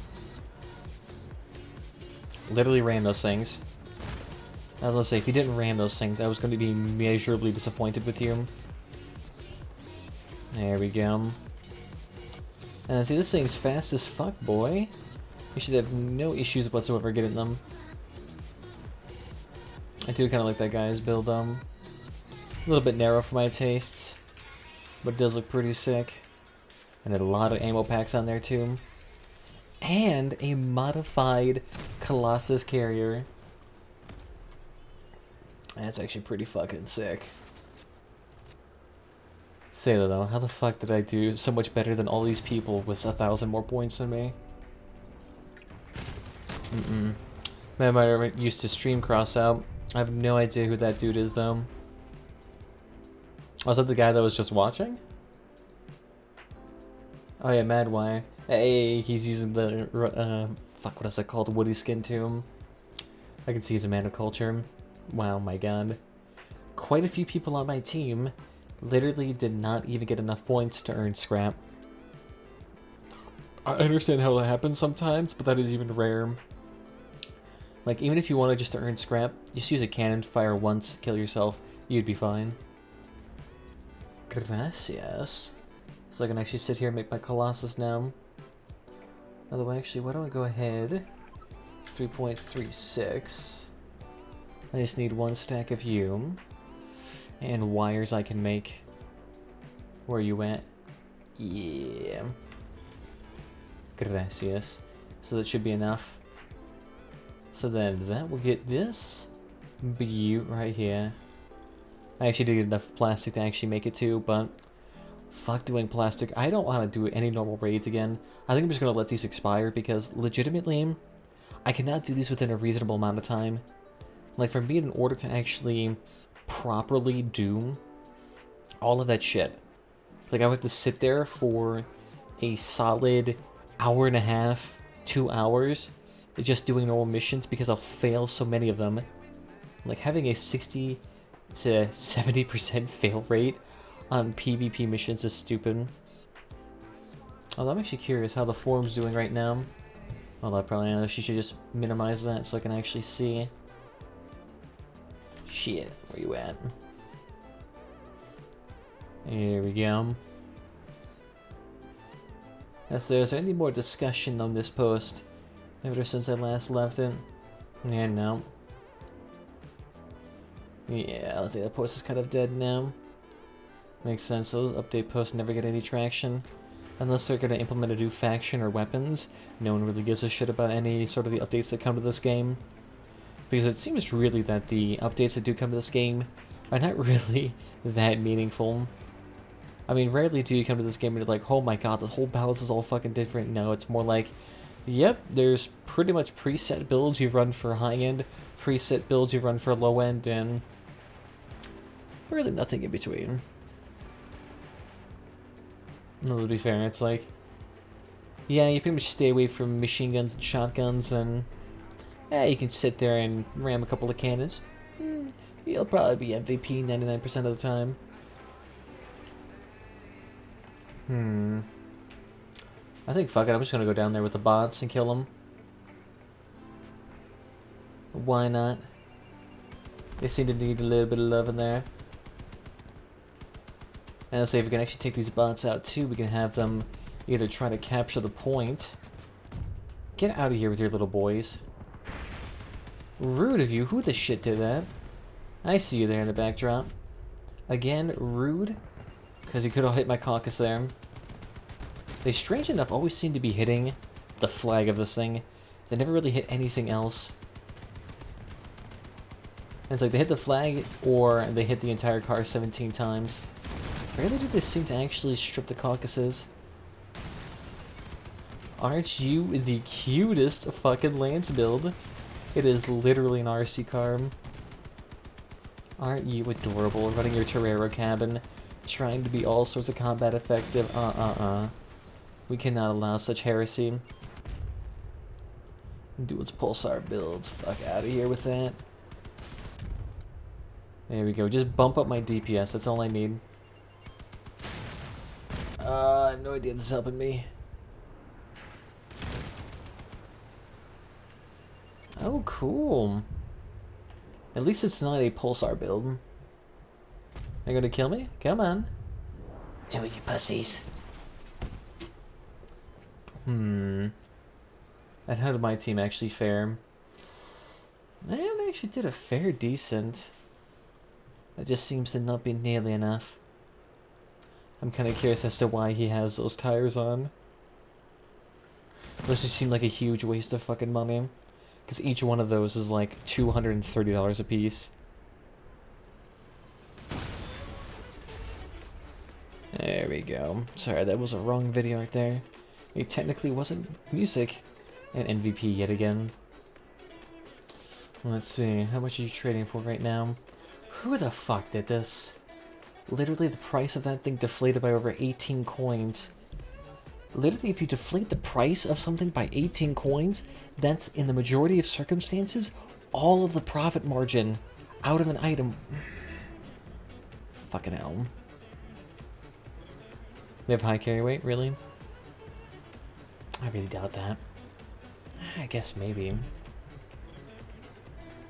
Literally ram those things. I was gonna say, if you didn't ram those things, I was gonna be measurably disappointed with you. There we go. And see, this thing's fast as fuck, boy. You should have no issues whatsoever getting them. I do kind of like that guy's build, a little bit narrow for my tastes, but it does look pretty sick. And a lot of ammo packs on there too. And a modified Colossus carrier. That's actually pretty fucking sick. Say that though, how the fuck did I do so much better than all these people with 1,000 more points than me? Man, I used to stream crossout. I have no idea who that dude is though. Was that the guy that was just watching? Oh yeah, Madwire. Hey, he's using the, fuck, what is that called? Woody skin to him. I can see he's a man of culture. Wow, my god. Quite a few people on my team literally did not even get enough points to earn scrap. I understand how that happens sometimes, but that is even rare. Like, even if you wanted just to earn scrap, just use a cannon, fire once, kill yourself, you'd be fine. Gracias. So I can actually sit here and make my Colossus now. Although, actually, why don't I go ahead? 3.36. I just need 1 stack of you. And wires I can make. Where are you at? Yeah. Gracias. So that should be enough. So then that will get this butte right here. I actually did get enough plastic to actually make it too, but fuck doing plastic. I don't want to do any normal raids again. I think I'm just going to let these expire because legitimately, I cannot do these within a reasonable amount of time. Like for me, in order to actually properly do all of that shit, like I would have to sit there for a solid hour and a half, 2 hours, just doing normal missions because I'll fail so many of them. Like having a 60 to 70% fail rate on PvP missions is stupid. Although I'm actually curious how the forum's doing right now. Although probably she should just minimize that so I can actually see. Shit, where you at? Here we go. So is there any more discussion on this post ever since I last left it? Yeah, no. Yeah, I think that post is kind of dead now. Makes sense, those update posts never get any traction. Unless they're going to implement a new faction or weapons, no one really gives a shit about any sort of the updates that come to this game. Because it seems really that the updates that do come to this game are not really that meaningful. I mean, rarely do you come to this game and you're like, oh my god, the whole balance is all fucking different. No, it's more like, yep, there's pretty much preset builds you run for high-end, preset builds you run for low-end, and really nothing in between. No, to be fair, it's like, yeah, you pretty much stay away from machine guns and shotguns, and yeah, you can sit there and ram a couple of cannons. You'll probably be MVP 99% of the time. I think, fuck it, I'm just gonna go down there with the bots and kill them. Why not? They seem to need a little bit of love in there. And let's say if we can actually take these bots out too, we can have them either try to capture the point. Get out of here with your little boys. Rude of you. Who the shit did that? I see you there in the backdrop. Again, rude. Because you could have hit my caucus there. They, strange enough, always seem to be hitting the flag of this thing. They never really hit anything else. And it's like they hit the flag, or they hit the entire car 17 times. Rarely do they seem to actually strip the caucuses. Aren't you the cutest fucking Lance build? It is literally an RC car. Aren't you adorable, running your Torero cabin, trying to be all sorts of combat effective? We cannot allow such heresy. Do its pulsar builds. Fuck out of here with that. There we go. Just bump up my DPS. That's all I need. I have no idea this is helping me. Oh, cool. At least it's not a pulsar build. Are you gonna kill me? Come on. Do it, you pussies. And how did my team actually fare? They actually did a fair decent. That just seems to not be nearly enough. I'm kind of curious as to why he has those tires on. Those just seem like a huge waste of fucking money. Because each one of those is like $230 a piece. There we go. Sorry, that was a wrong video right there. It technically wasn't music. And MVP yet again. Let's see, how much are you trading for right now? Who the fuck did this? Literally the price of that thing deflated by over 18 coins. Literally, if you deflate the price of something by 18 coins, that's, in the majority of circumstances, all of the profit margin out of an item. Fucking hell. They have high carry weight, really? I really doubt that. I guess maybe.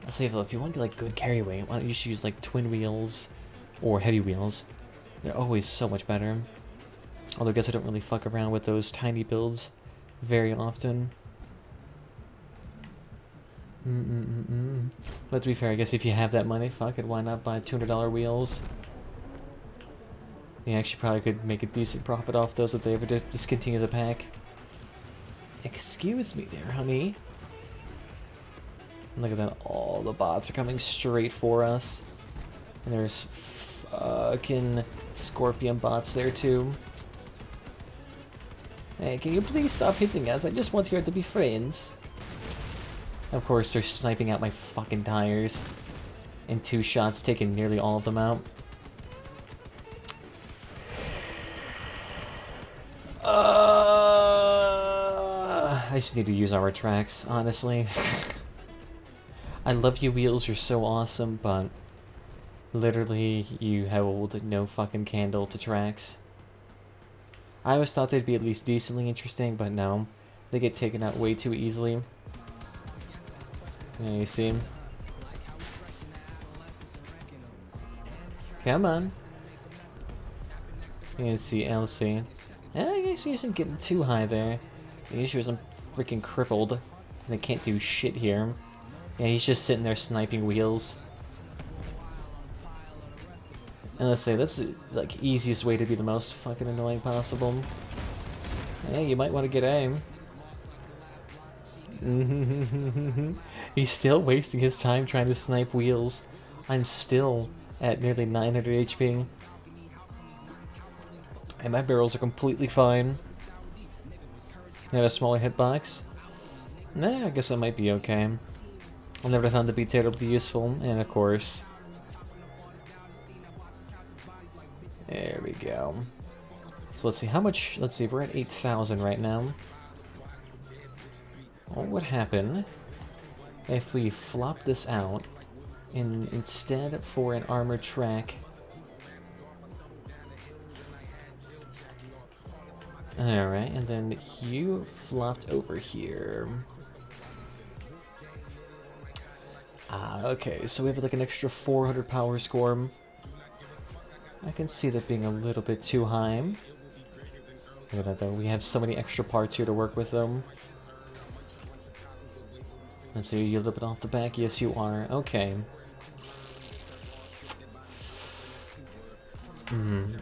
I'll say, if you want to like good carry weight, why don't you just use like twin wheels or heavy wheels? They're always so much better. Although I guess I don't really fuck around with those tiny builds very often. But to be fair, I guess if you have that money, fuck it, why not buy $200 wheels? You actually probably could make a decent profit off those if they ever discontinue the pack. Excuse me there, honey. Look at that, all the bots are coming straight for us. And there's fucking scorpion bots there too. Hey, can you please stop hitting us? I just want here to be friends. Of course, they're sniping out my fucking tires. In 2 shots, taking nearly all of them out. I just need to use our tracks, honestly. I love you, wheels, you're so awesome, but literally, you hold no fucking candle to tracks. I always thought they'd be at least decently interesting, but no. They get taken out way too easily. Yeah, you see? Come on. You can see Elsie. I guess he isn't getting too high there. The issue is I'm freaking crippled. And I can't do shit here. Yeah, he's just sitting there sniping wheels. And let's say that's the like easiest way to be the most fucking annoying possible. Hey, you might want to get aim. He's still wasting his time trying to snipe wheels. I'm still at nearly 900 HP. And my barrels are completely fine. I have a smaller hitbox. Nah, I guess that might be okay. I'll never found to be terribly useful, and of course... There we go. So let's see, how much... Let's see, we're at 8,000 right now. What would happen if we flop this out, and instead for an armored track... Alright, and then you flopped over here. Okay, so we have like an extra 400 power score. I can see that being a little bit too high. Look at that though, we have so many extra parts here to work with them. And so you're a little bit off the back? Yes, you are. Okay.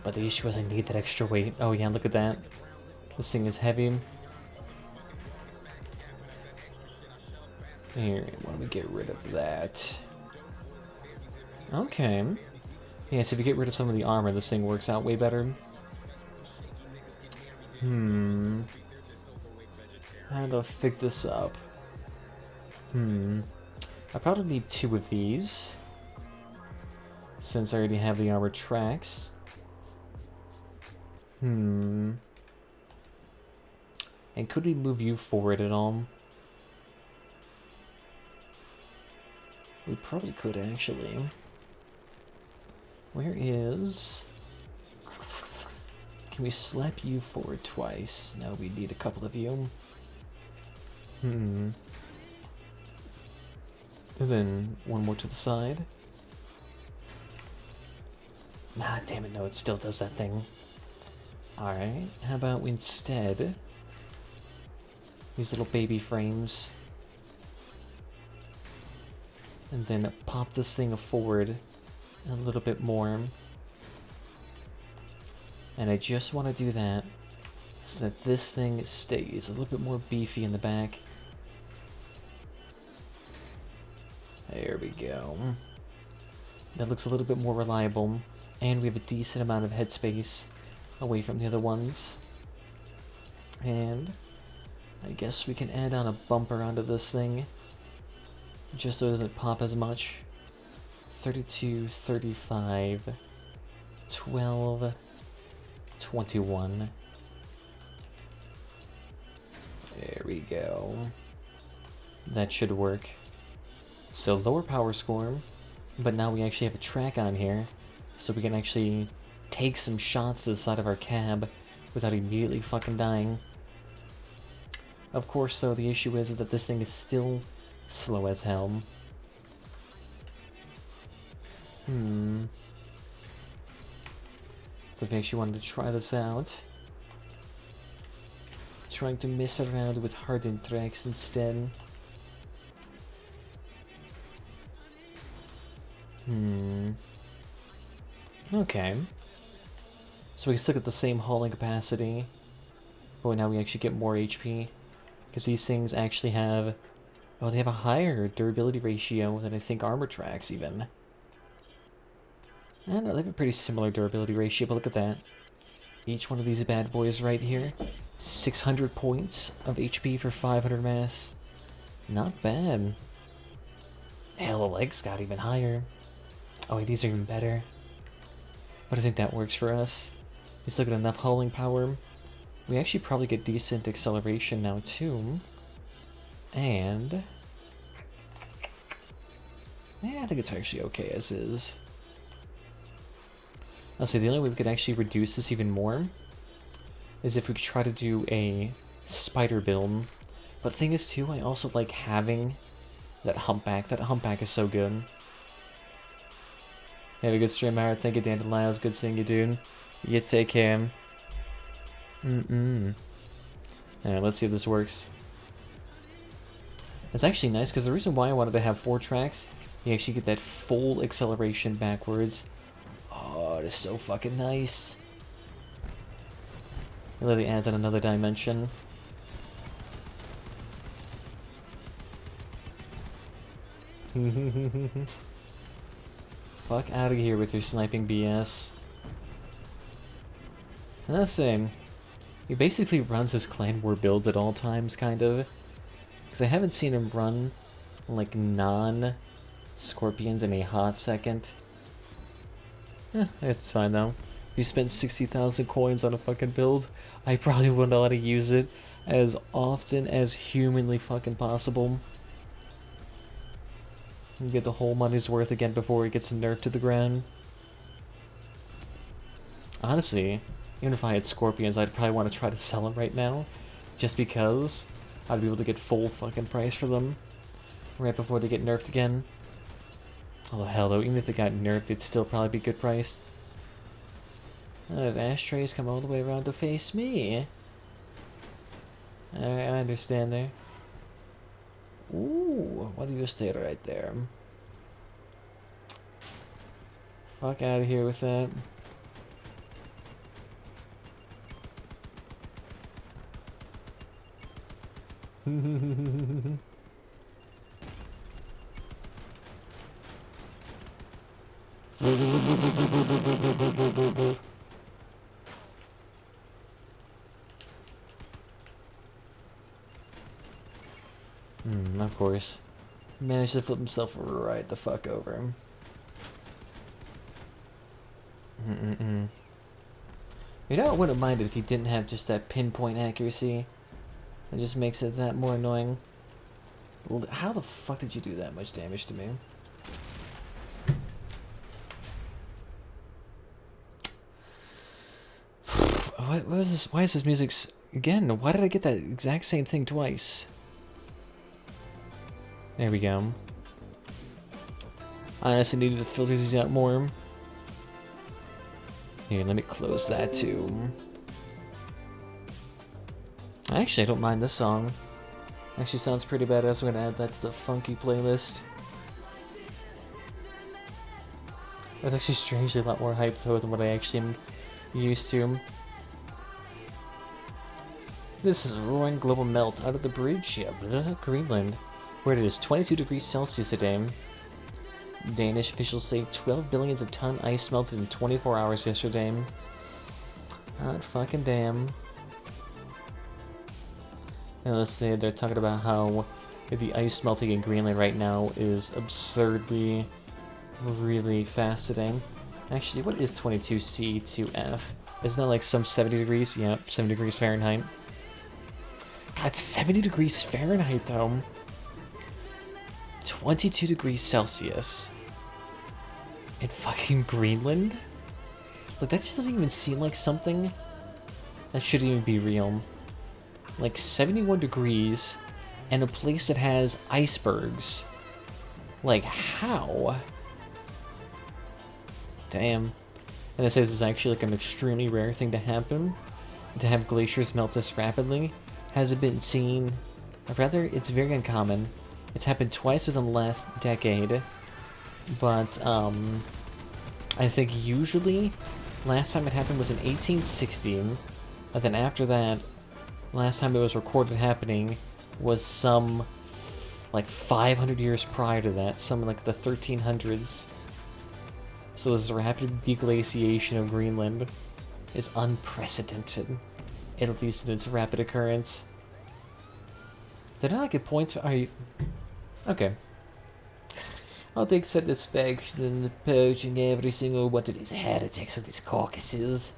But the issue is I need that extra weight. Oh yeah, look at that. This thing is heavy. Here, why don't we get rid of that? Okay. Yeah, so if you get rid of some of the armor, this thing works out way better. How to fix this up? I probably need 2 of these, since I already have the armored tracks. And could we move you forward at all? We probably could, actually. Where is... Can we slap you forward twice? No, we need a couple of you. And then one more to the side. Ah, damn it, no, it still does that thing. Alright, how about we instead... These little baby frames. And then pop this thing forward a little bit more. And I just want to do that so that this thing stays a little bit more beefy in the back. There we go. That looks a little bit more reliable. And we have a decent amount of headspace away from the other ones. And I guess we can add on a bumper onto this thing, just so it doesn't pop as much. 32, 35, 12, 21. There we go. That should work. So lower power score, but now we actually have a track on here, so we can actually take some shots to the side of our cab without immediately fucking dying. Of course, though, the issue is that this thing is still slow as hell. So if you actually wanted to try this out, trying to mess around with hardened tracks instead. Okay. So we still get the same hauling capacity, but now we actually get more HP. Because these things actually have... Oh, they have a higher durability ratio than I think armor tracks, even. I don't know, they have a pretty similar durability ratio, but look at that. Each one of these bad boys right here. 600 points of HP for 500 mass. Not bad. Hell, the legs got even higher. Oh, wait, these are even better. But I think that works for us. We still get enough hauling power. We actually probably get decent acceleration now, too. And... yeah, I think it's actually okay as is. I'll say the only way we could actually reduce this even more is if we could try to do a spider build But the thing is, too, I also like having that humpback. That humpback is so good. Have a good stream, Howard. Thank you, Dandelion. Good seeing you, dude. You take care. Alright, let's see if this works. It's actually nice, because the reason why I wanted to have 4 tracks, you actually get that full acceleration backwards. Oh, it is so fucking nice. It literally adds in another dimension. Fuck out of here with your sniping BS. And that's the same. He basically runs his clan war builds at all times, kind of. Because I haven't seen him run, like, non-scorpions in a hot second. Eh, it's fine, though. If you spent 60,000 coins on a fucking build, I probably wouldn't know how to use it as often as humanly fucking possible. You get the whole money's worth again before it gets nerfed to the ground. Honestly, even if I had scorpions, I'd probably want to try to sell them right now. Just because I'd be able to get full fucking price for them right before they get nerfed again. Oh hell though, even if they got nerfed, it'd still probably be good price. Ashtrays come all the way around to face me. Alright, I understand there. Ooh, why do you stay right there? Fuck out of here with that. Of course. Managed to flip himself right the fuck over. You know, I wouldn't mind it if he didn't have just that pinpoint accuracy. It just makes it that more annoying. How the fuck did you do that much damage to me? What is this? Why is this music again? Why did I get that exact same thing twice? There we go. I honestly needed to filter these out more. Here, let me close that too. Actually, I don't mind this song. Actually sounds pretty badass. I'm gonna add that to the funky playlist. That's actually strangely a lot more hype though than what I actually am used to. This is a roaring global melt out of the bridge. Yeah, Greenland, where it is 22 degrees Celsius today. Danish officials say 12 billions of ton ice melted in 24 hours yesterday. Hot fucking damn. And let's say they're talking about how the ice melting in Greenland right now is absurdly, really fast today. Actually, what is 22 C to F? Isn't that like some 70 degrees? Yep, 70 degrees Fahrenheit. God, 70 degrees Fahrenheit though. 22 degrees Celsius. In fucking Greenland? Like, that just doesn't even seem like something that shouldn't even be real. Like, 71 degrees and a place that has icebergs. Like, how? Damn. And it says it's actually like an extremely rare thing to happen. To have glaciers melt this rapidly. Hasn't been seen. Or rather, it's very uncommon. It's happened twice within the last decade. But, I think usually, last time it happened was in 1860. And then after that, last time it was recorded happening was some, like, 500 years prior to that. Some, like, the 1300s. So this rapid deglaciation of Greenland is unprecedented, at least in its rapid occurrence. Did I not get points? Are you... Okay. I'll take satisfaction in purging every single one of these heretics of these caucuses.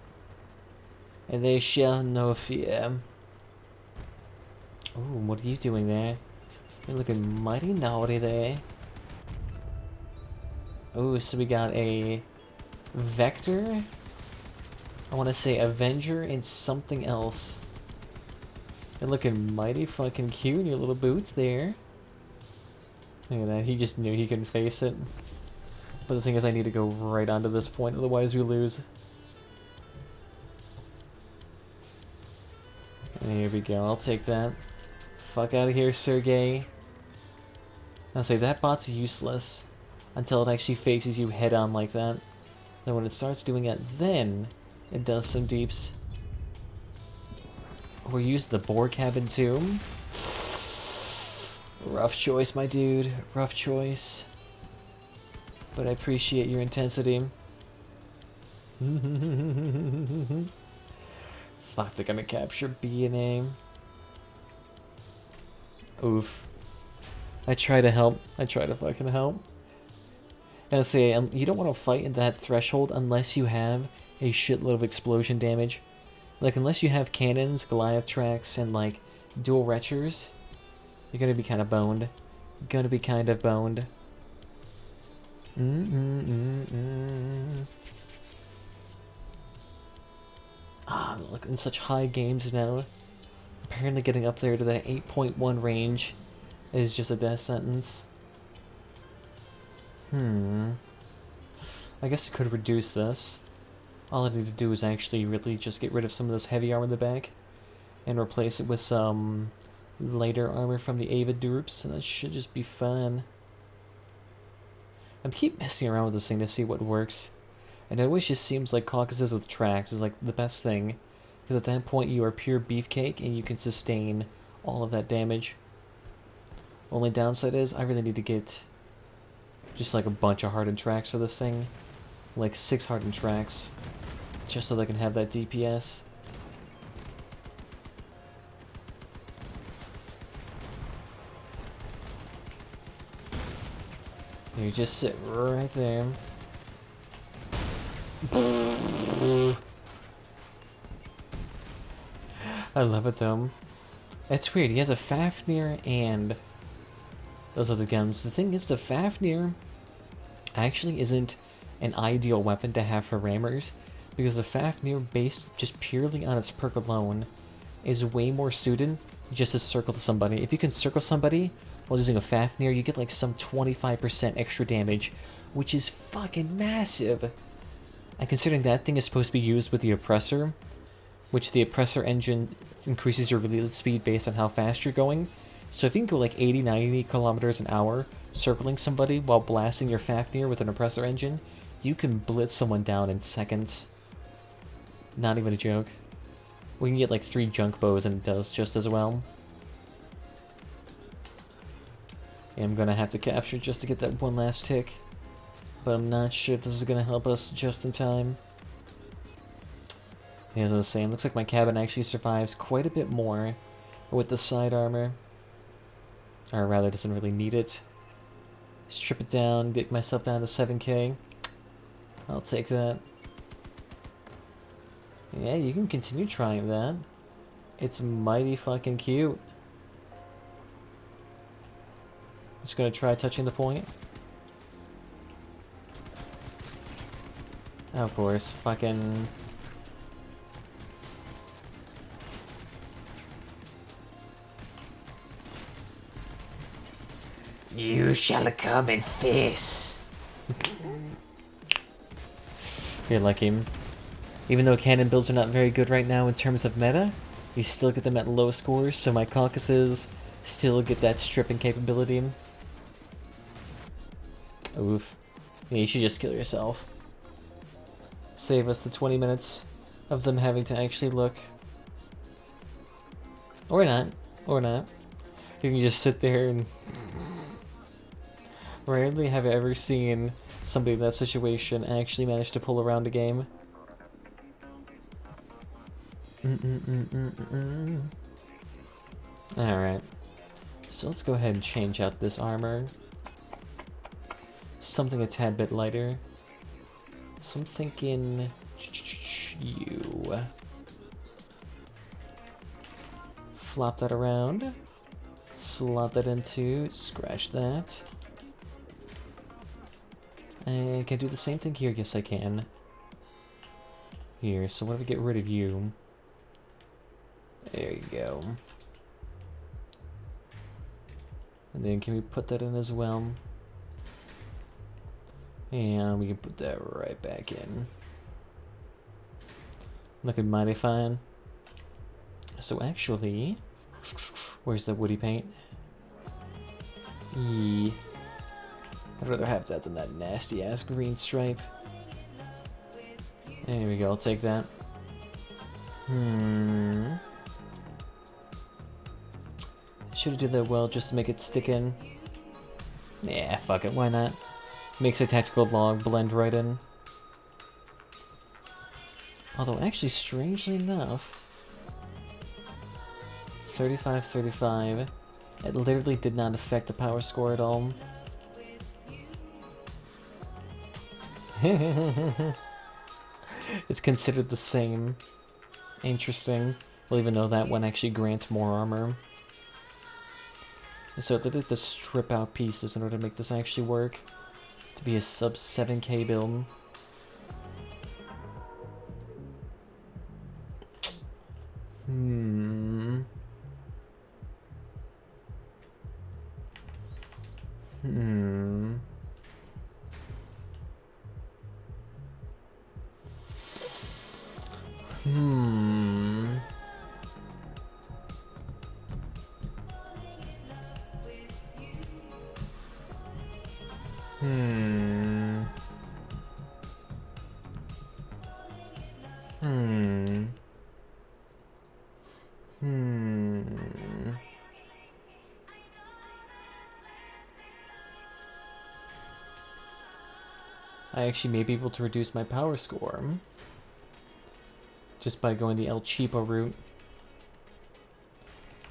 And they shall no fear. Ooh, what are you doing there? You're looking mighty naughty there. Ooh, so we got a Vector, I want to say Avenger, and something else. You're looking mighty fucking cute in your little boots there. Look at that, he just knew he couldn't face it. But the thing is, I need to go right onto this point, otherwise we lose. And here we go, I'll take that. Fuck out of here, Sergey. I'll say that bot's useless until it actually faces you head on like that. Then when it starts doing it, then it does some deeps. Or use the boar cabin too. Rough choice, my dude. Rough choice. But I appreciate your intensity. Fuck, they're gonna capture B and A. Oof. I try to help. I try to fucking help. And I say, you don't want to fight in that threshold unless you have a shitload of explosion damage. Like, unless you have cannons, Goliath tracks, and, like, dual retchers, you're gonna be kind of boned. Gonna be kind of boned. Ah, I'm looking at such high games now. Apparently getting up there to that 8.1 range is just a death sentence. I guess I could reduce this. All I need to do is actually really just get rid of some of this heavy armor in the back and replace it with some lighter armor from the Ava dupes, and that should just be fun. I keep messing around with this thing to see what works, and it always just seems like caucuses with tracks is like the best thing, because at that point you are pure beefcake and you can sustain all of that damage. Only downside is I really need to get just like a bunch of hardened tracks for this thing, like 6 hardened tracks, just so they can have that DPS. You just sit right there. I love it though. It's weird, he has a Fafnir and those are the guns. The thing is, the Fafnir actually isn't an ideal weapon to have for rammers, because the Fafnir, based just purely on its perk alone, is way more suited just to circle somebody. If you can circle somebody while using a Fafnir, you get like some 25% extra damage, which is fucking massive. And considering that thing is supposed to be used with the Oppressor, which the Oppressor engine increases your reload speed based on how fast you're going. So if you can go like 80-90 kilometers an hour circling somebody while blasting your Fafnir with an Oppressor engine, you can blitz someone down in seconds. Not even a joke. We can get like 3 junk bows and it does just as well. Yeah, I'm gonna have to capture just to get that one last tick, but I'm not sure if this is gonna help us just in time. Yeah, as I was saying, looks like my cabin actually survives quite a bit more with the side armor. Or rather, doesn't really need it. Strip it down, get myself down to 7k. I'll take that. Yeah, you can continue trying that. It's mighty fucking cute. Just gonna try touching the point. Oh, of course, fucking... You shall come and face. You're lucky. Even though cannon builds are not very good right now in terms of meta, you still get them at low scores, so my caucuses still get that stripping capability. Oof. Yeah, you should just kill yourself. Save us the 20 minutes of them having to actually look. Or not. Or not. You can just sit there and... Rarely have I ever seen somebody in that situation actually manage to pull around a game. Alright. So let's go ahead and change out this armor. Something a tad bit lighter. So I'm thinking... you. Flop that around. Slot that into, scratch that. And can I do the same thing here? Yes, I can. Here, so what if we get rid of you? There you go. And then can we put that in as well? And we can put that right back in. Looking mighty fine. So actually, where's the woody paint? I'd rather have that than that nasty ass green stripe. There we go, I'll take that. Should've did that well just to make it stick in. Yeah, fuck it, why not? Makes a tactical log blend right in. Although actually, strangely enough, 35-35, it literally did not affect the power score at all. It's considered the same. Interesting. Well, even though that one actually grants more armor. So they did to strip out pieces in order to make this actually work. To be a sub 7k build. I actually may be able to reduce my power score just by going the El Cheapo route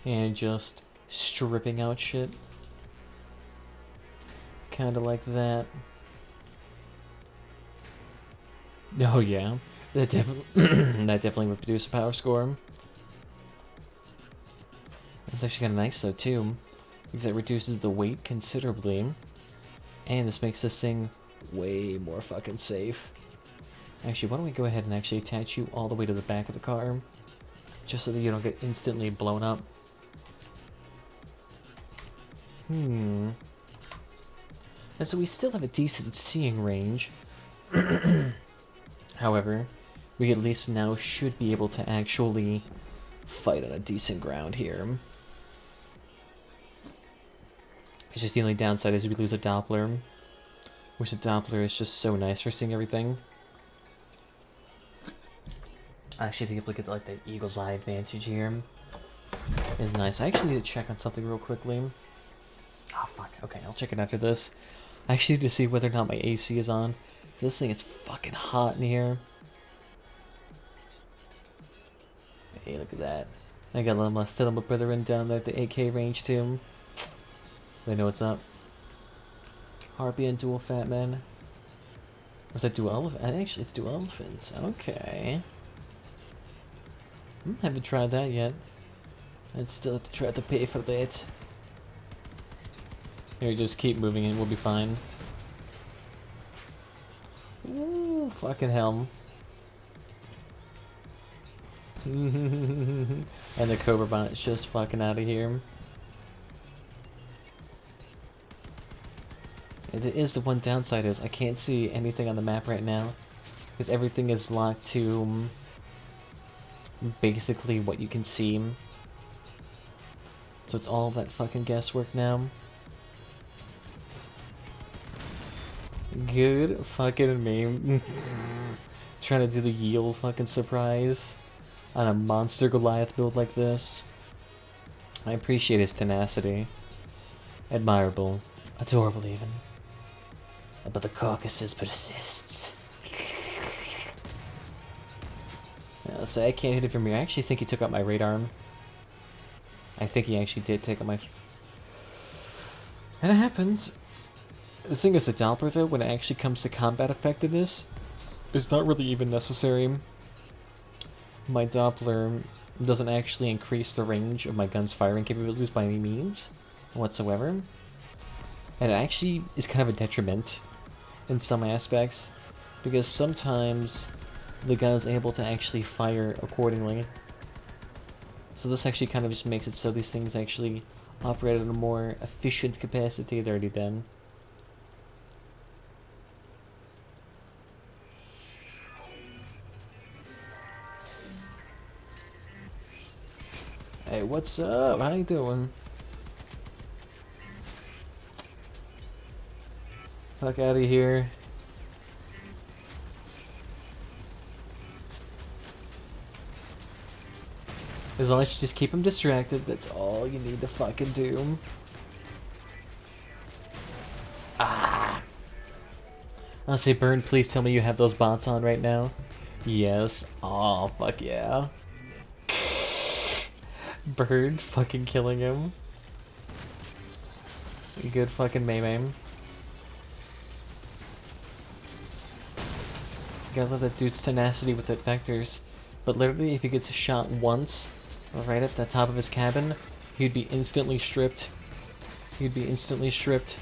and just stripping out shit. Kinda like that. Oh yeah, that definitely would reduce the power score. It's actually kind of nice though too, because it reduces the weight considerably, and this makes this thing way more fucking safe. Actually, why don't we go ahead and actually attach you all the way to the back of the car, just so that you don't get instantly blown up. And so we still have a decent seeing range. However, we at least now should be able to actually fight on a decent ground here. It's just the only downside is we lose a Doppler, which the Doppler is just so nice for seeing everything. I actually think if we get like the eagle's eye advantage here is nice. I actually need to check on something real quickly. Oh fuck, okay, I'll check it after this. I actually need to see whether or not my AC is on. This thing is fucking hot in here. Hey, look at that. I got a little my filament brethren down there at the 8k range too. They know what's up. Harpy and dual fat man. Was that dual elephant? Actually, it's dual elephants. Okay. Haven't tried that yet. I'd still have to try to pay for that. Here, just keep moving and we'll be fine. Ooh, fucking hell. And the Cobra Bonnet's just fucking out of here. It is the one downside is I can't see anything on the map right now, because everything is locked to basically what you can see. So it's all that fucking guesswork now. Good fucking me. Trying to do the yield fucking surprise on a monster Goliath build like this. I appreciate his tenacity. Admirable. Adorable even. But the Caucasus persists. Yeah, so I can't hit it from here. I actually think he took out my radar. I think he actually did take out my... And it happens. The thing is, the Doppler though, when it actually comes to combat effectiveness, is not really even necessary. My Doppler doesn't actually increase the range of my gun's firing capabilities by any means whatsoever. And it actually is kind of a detriment in some aspects, because sometimes the gun is able to actually fire accordingly. So this actually kind of just makes it so these things actually operate at a more efficient capacity, they're already done. Hey, what's up? How you doing? Fuck out of here. As long as you just keep him distracted, that's all you need to fucking do. Ah! I'll say, Burn, please tell me you have those bots on right now. Yes. Oh, fuck yeah. Bird fucking killing him. Good fucking Maymay. Gotta love that dude's tenacity with the vectors. But literally, if he gets shot once, right at the top of his cabin, he'd be instantly stripped. He'd be instantly stripped.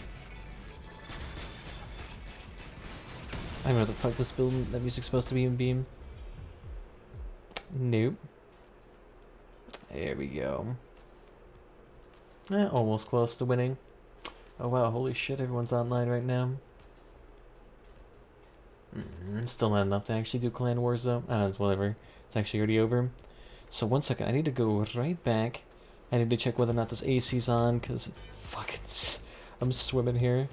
I don't know what the fuck this build, that music's supposed to be in Beam. Nope. There we go. Almost close to winning. Oh wow, holy shit, everyone's online right now. Still not enough to actually do Clan Wars though. It's whatever. It's actually already over. So 1 second, I need to go right back. I need to check whether or not this AC's on, because fucking I'm swimming here.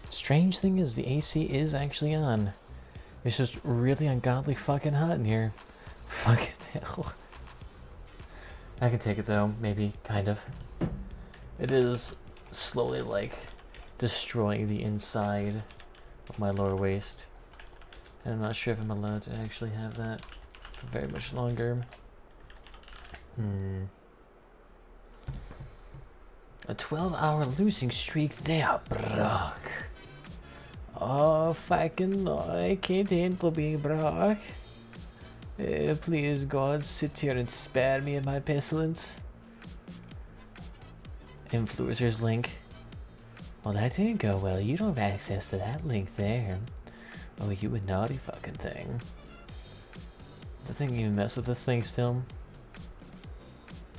Strange thing is, the AC is actually on. It's just really ungodly fucking hot in here. Fucking hell. I can take it though, maybe, kind of. It is slowly, like, destroying the inside of my lower waist. And I'm not sure if I'm allowed to actually have that for very much longer. A 12-hour losing streak there, Brock. Oh, fucking no, I can't handle being Brock. Please, God, sit here and spare me of my pestilence. Influencer's link. Well, that didn't go well. You don't have access to that link there. Oh, you a naughty fucking thing. Does the thing even mess with this thing still?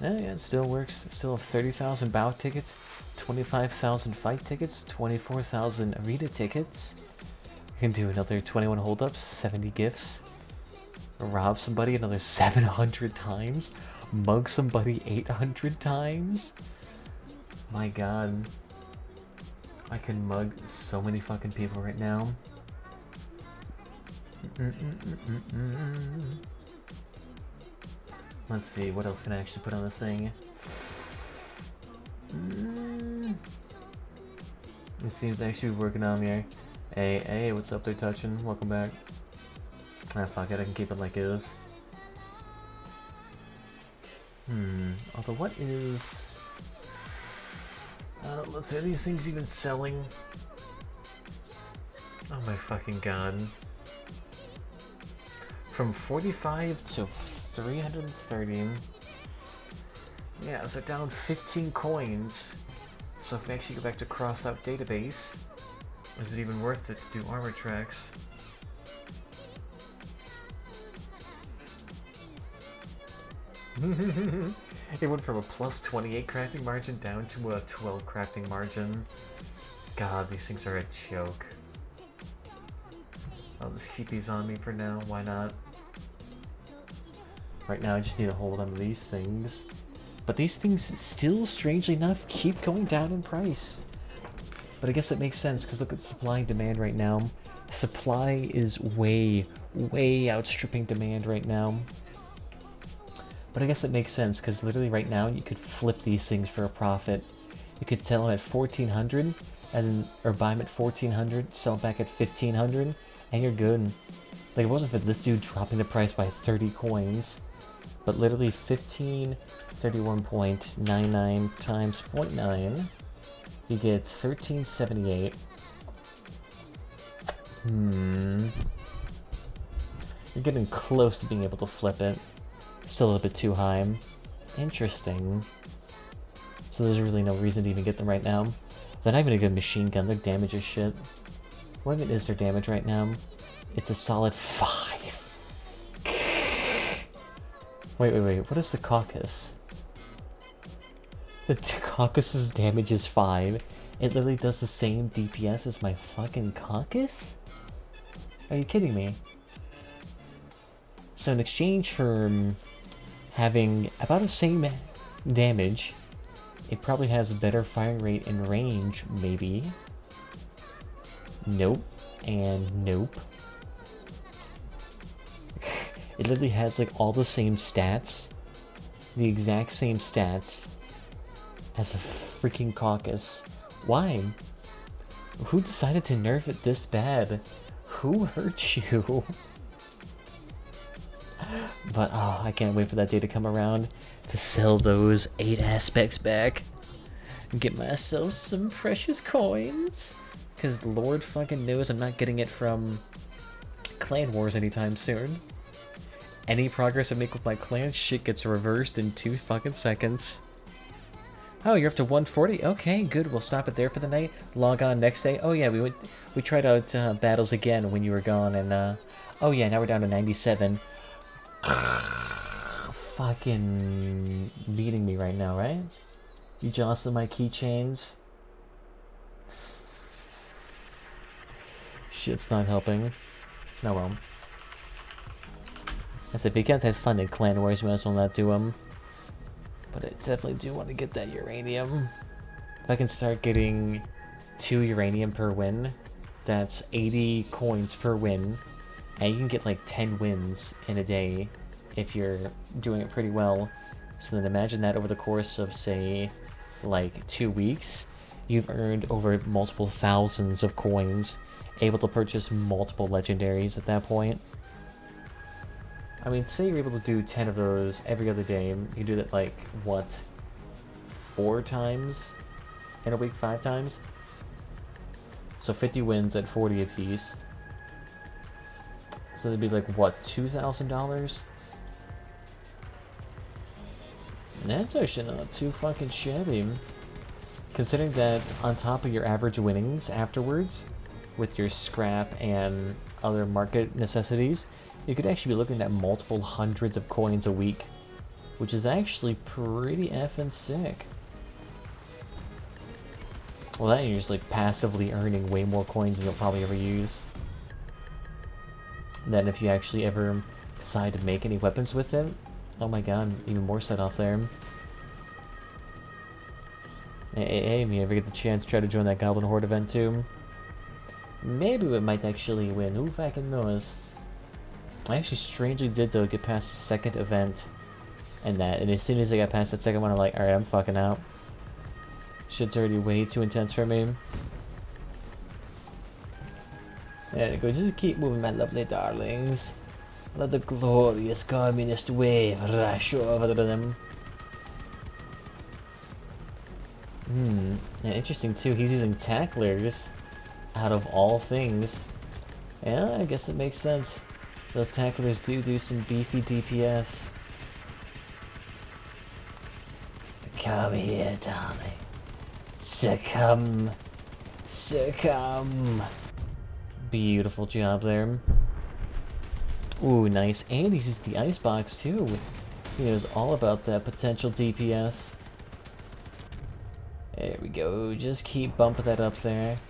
Yeah, it still works. Still have 30,000 bout tickets, 25,000 fight tickets, 24,000 arena tickets. You can do another 21 holdups, 70 gifts, rob somebody another 700 times, mug somebody 800 times. My god. I can mug so many fucking people right now. Let's see, what else can I actually put on this thing? It seems to actually be working on me. Hey, what's up there, Touchin'? Welcome back. Ah, fuck it, I can keep it like it is. Although what is... let's see, are these things even selling? Oh my fucking god. From 45 to 330. Yeah, so down 15 coins. So if we actually go back to crossout database, is it even worth it to do armor tracks? It went from a plus 28 crafting margin down to a 12 crafting margin. God, these things are a joke. I'll just keep these on me for now, why not? Right now I just need to hold on to these things. But these things still, strangely enough, keep going down in price. But I guess that makes sense, because look at supply and demand right now. Supply is way, way outstripping demand right now. But I guess it makes sense, because literally right now you could flip these things for a profit. You could sell them at 1400, or buy them at 1400, sell back at 1500, and you're good. Like, it wasn't for this dude dropping the price by 30 coins, but literally 31.99 times 0.9, you get 1378. You're getting close to being able to flip it. Still a little bit too high. Interesting. So there's really no reason to even get them right now. They're not even a good machine gun, their damage is shit. What even is their damage right now? It's a solid 5. Wait, what is the caucus? The caucus's damage is 5. It literally does the same DPS as my fucking caucus? Are you kidding me? So in exchange for having about the same damage, it probably has a better firing rate and range, maybe. Nope. And nope. It literally has like all the same stats. The exact same stats as a freaking caucus. Why? Who decided to nerf it this bad? Who hurt you? But oh, I can't wait for that day to come around to sell those 8 aspects back and get myself some precious coins. Because Lord fucking knows I'm not getting it from Clan Wars anytime soon. Any progress I make with my clan, shit gets reversed in 2 fucking seconds. Oh, you're up to 140? Okay, good. We'll stop it there for the night. Log on next day. Oh yeah, we tried out battles again when you were gone, and oh yeah, now we're down to 97. Fucking beating me right now, right? You jostling my keychains? Shit's not helping. Oh well. I said, if you guys had fun in Clan Wars, you might as well not do them. But I definitely do want to get that uranium. If I can start getting 2 uranium per win, that's 80 coins per win. And you can get like 10 wins in a day if you're doing it pretty well. So then imagine that over the course of, say, like 2 weeks, you've earned over multiple thousands of coins, able to purchase multiple legendaries at that point. I mean, say you're able to do 10 of those every other day, you do that like, what, 4 times in a week, 5 times? So 50 wins at 40 apiece. So that'd be like, what, $2,000? That's actually not too fucking shabby. Considering that on top of your average winnings afterwards, with your scrap and other market necessities, you could actually be looking at multiple hundreds of coins a week, which is actually pretty effing sick. Well, then you're just like passively earning way more coins than you'll probably ever use. Then if you actually ever decide to make any weapons with it, oh my god, even more set off there. Hey, if you ever get the chance, try to join that Goblin Horde event too. Maybe we might actually win, who fucking knows. I actually strangely did though get past the second event and as soon as I got past that second one, I'm like, alright, I'm fucking out. Shit's already way too intense for me. There you go, just keep moving, my lovely darlings. Let the glorious communist wave rush over them. Yeah, interesting too, he's using tacklers out of all things. Yeah, I guess that makes sense. Those tacklers do some beefy DPS. Come here, darling. Succumb. Succumb. Beautiful job there. Ooh, nice. And he uses the icebox too. He knows all about that potential DPS. There we go. Just keep bumping that up there.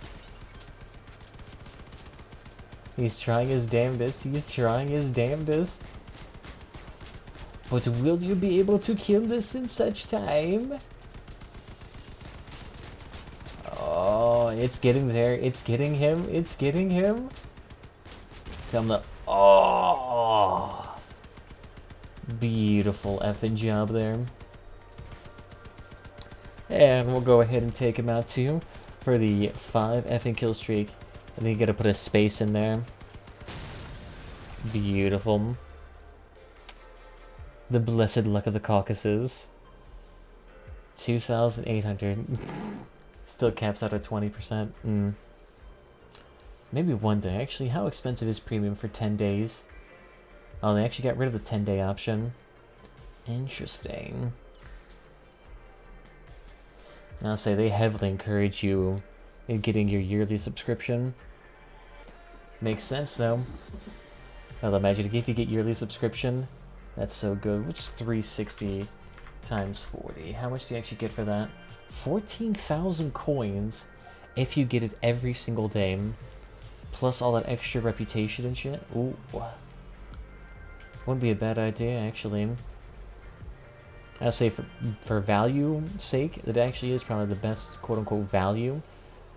He's trying his damnedest. He's trying his damnedest. But will you be able to kill this in such time? Oh, it's getting there. It's getting him. It's getting him. Come up. Oh! Beautiful effing job there. And we'll go ahead and take him out too for the 5 effing kill streak. And then you gotta put a space in there. Beautiful. The blessed luck of the Caucasus. 2,800. Still caps out at 20%. Maybe one day. Actually, how expensive is premium for 10 days? Oh, they actually got rid of the 10-day option. Interesting. I'll say they heavily encourage you in getting your yearly subscription. Makes sense, though. Although imagine if you get yearly subscription, that's so good. Which is 360 times 40. How much do you actually get for that? 14,000 coins if you get it every single day. Plus all that extra reputation and shit. Ooh. Wouldn't be a bad idea, actually. I'll say for value sake, it actually is probably the best quote-unquote value.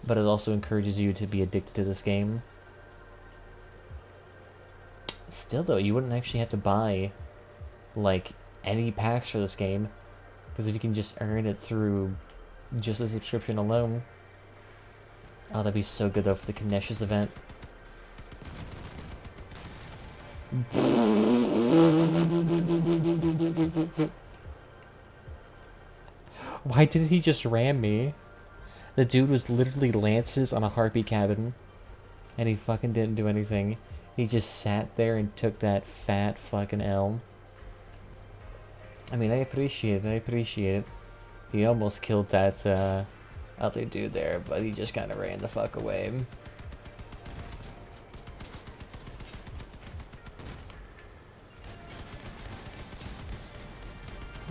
But it also encourages you to be addicted to this game. Still though, you wouldn't actually have to buy like any packs for this game, because if you can just earn it through just a subscription alone. Oh, that'd be so good though for the Kineshus event. Why did he just ram me? The dude was literally lances on a harpy cabin, and he fucking didn't do anything. He just sat there and took that fat fucking L. I mean, I appreciate it, I appreciate it. He almost killed that other dude there, but he just kind of ran the fuck away.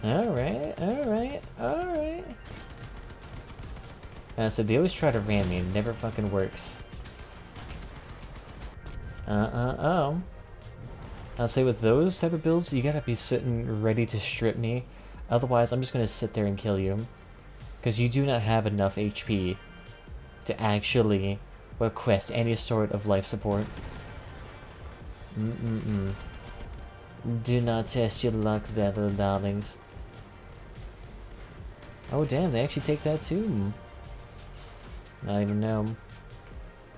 Alright, alright, alright. So they always try to ram me, it never fucking works. I'll say with those type of builds, you gotta be sitting ready to strip me. Otherwise, I'm just gonna sit there and kill you. Because you do not have enough HP to actually request any sort of life support. Do not test your luck there, little darlings. Oh damn, they actually take that too. I don't even know.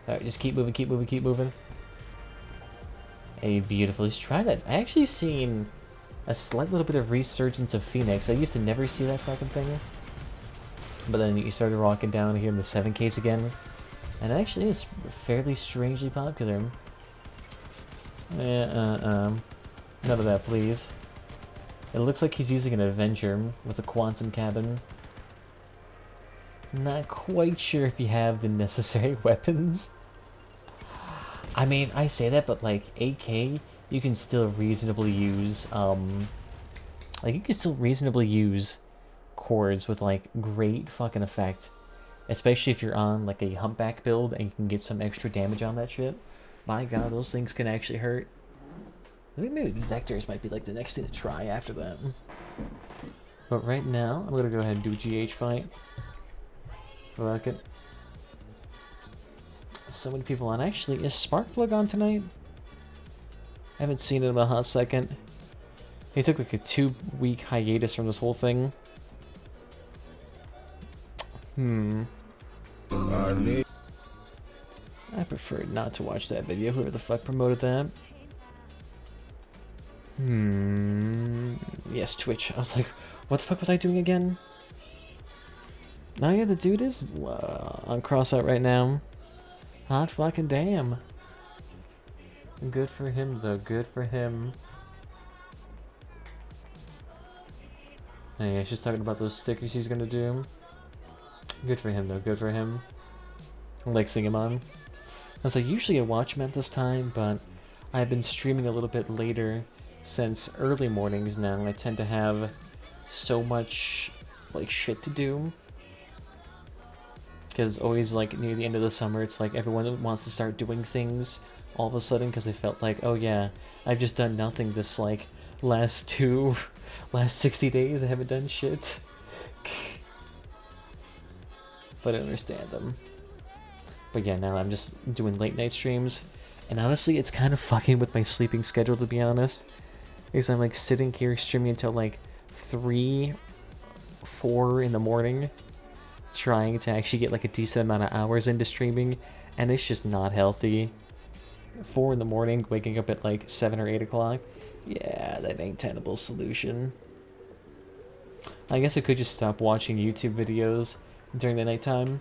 Alright, just keep moving, keep moving, keep moving. Hey, beautiful. Let's try that. I actually seen a slight little bit of resurgence of Phoenix. I used to never see that fucking thing. But then you started rocking down here in the 7 case again. And it actually is fairly strangely popular. None of that, please. It looks like he's using an Avenger with a Quantum Cabin. Not quite sure if you have the necessary weapons. I mean, I say that, but like 8K, you can still reasonably use, like you can still reasonably use chords with like great fucking effect. Especially if you're on like a humpback build and you can get some extra damage on that shit. My god, those things can actually hurt. I think maybe Vectors might be like the next thing to try after that. But right now, I'm gonna go ahead and do a GH fight. Fuck it. So many people on. Actually, is Sparkplug on tonight? I haven't seen it in a hot second. He took like a 2-week hiatus from this whole thing. I prefer not to watch that video. Whoever the fuck promoted that. Yes, Twitch. I was like, what the fuck was I doing again? Oh yeah, the dude is on crossout right now. Hot fucking damn. Good for him, though. Good for him. Oh, yeah, she's talking about those stickers he's gonna do. Good for him, though. Good for him. I like seeing him on. I was like, usually I watch him at this time, but I've been streaming a little bit later since early mornings now. I tend to have so much, like, shit to do. Because always, like, near the end of the summer, it's like everyone wants to start doing things all of a sudden because they felt like, oh yeah, I've just done nothing this, like, last 60 days. I haven't done shit. But I understand them. But yeah, now I'm just doing late night streams. And honestly, it's kind of fucking with my sleeping schedule, to be honest. Because I'm like sitting here streaming until like 3, 4 in the morning. Trying to actually get like a decent amount of hours into streaming. And it's just not healthy. 4 in the morning, waking up at like 7 or 8 o'clock. Yeah, that ain't a tenable solution. I guess I could just stop watching YouTube videos during the nighttime.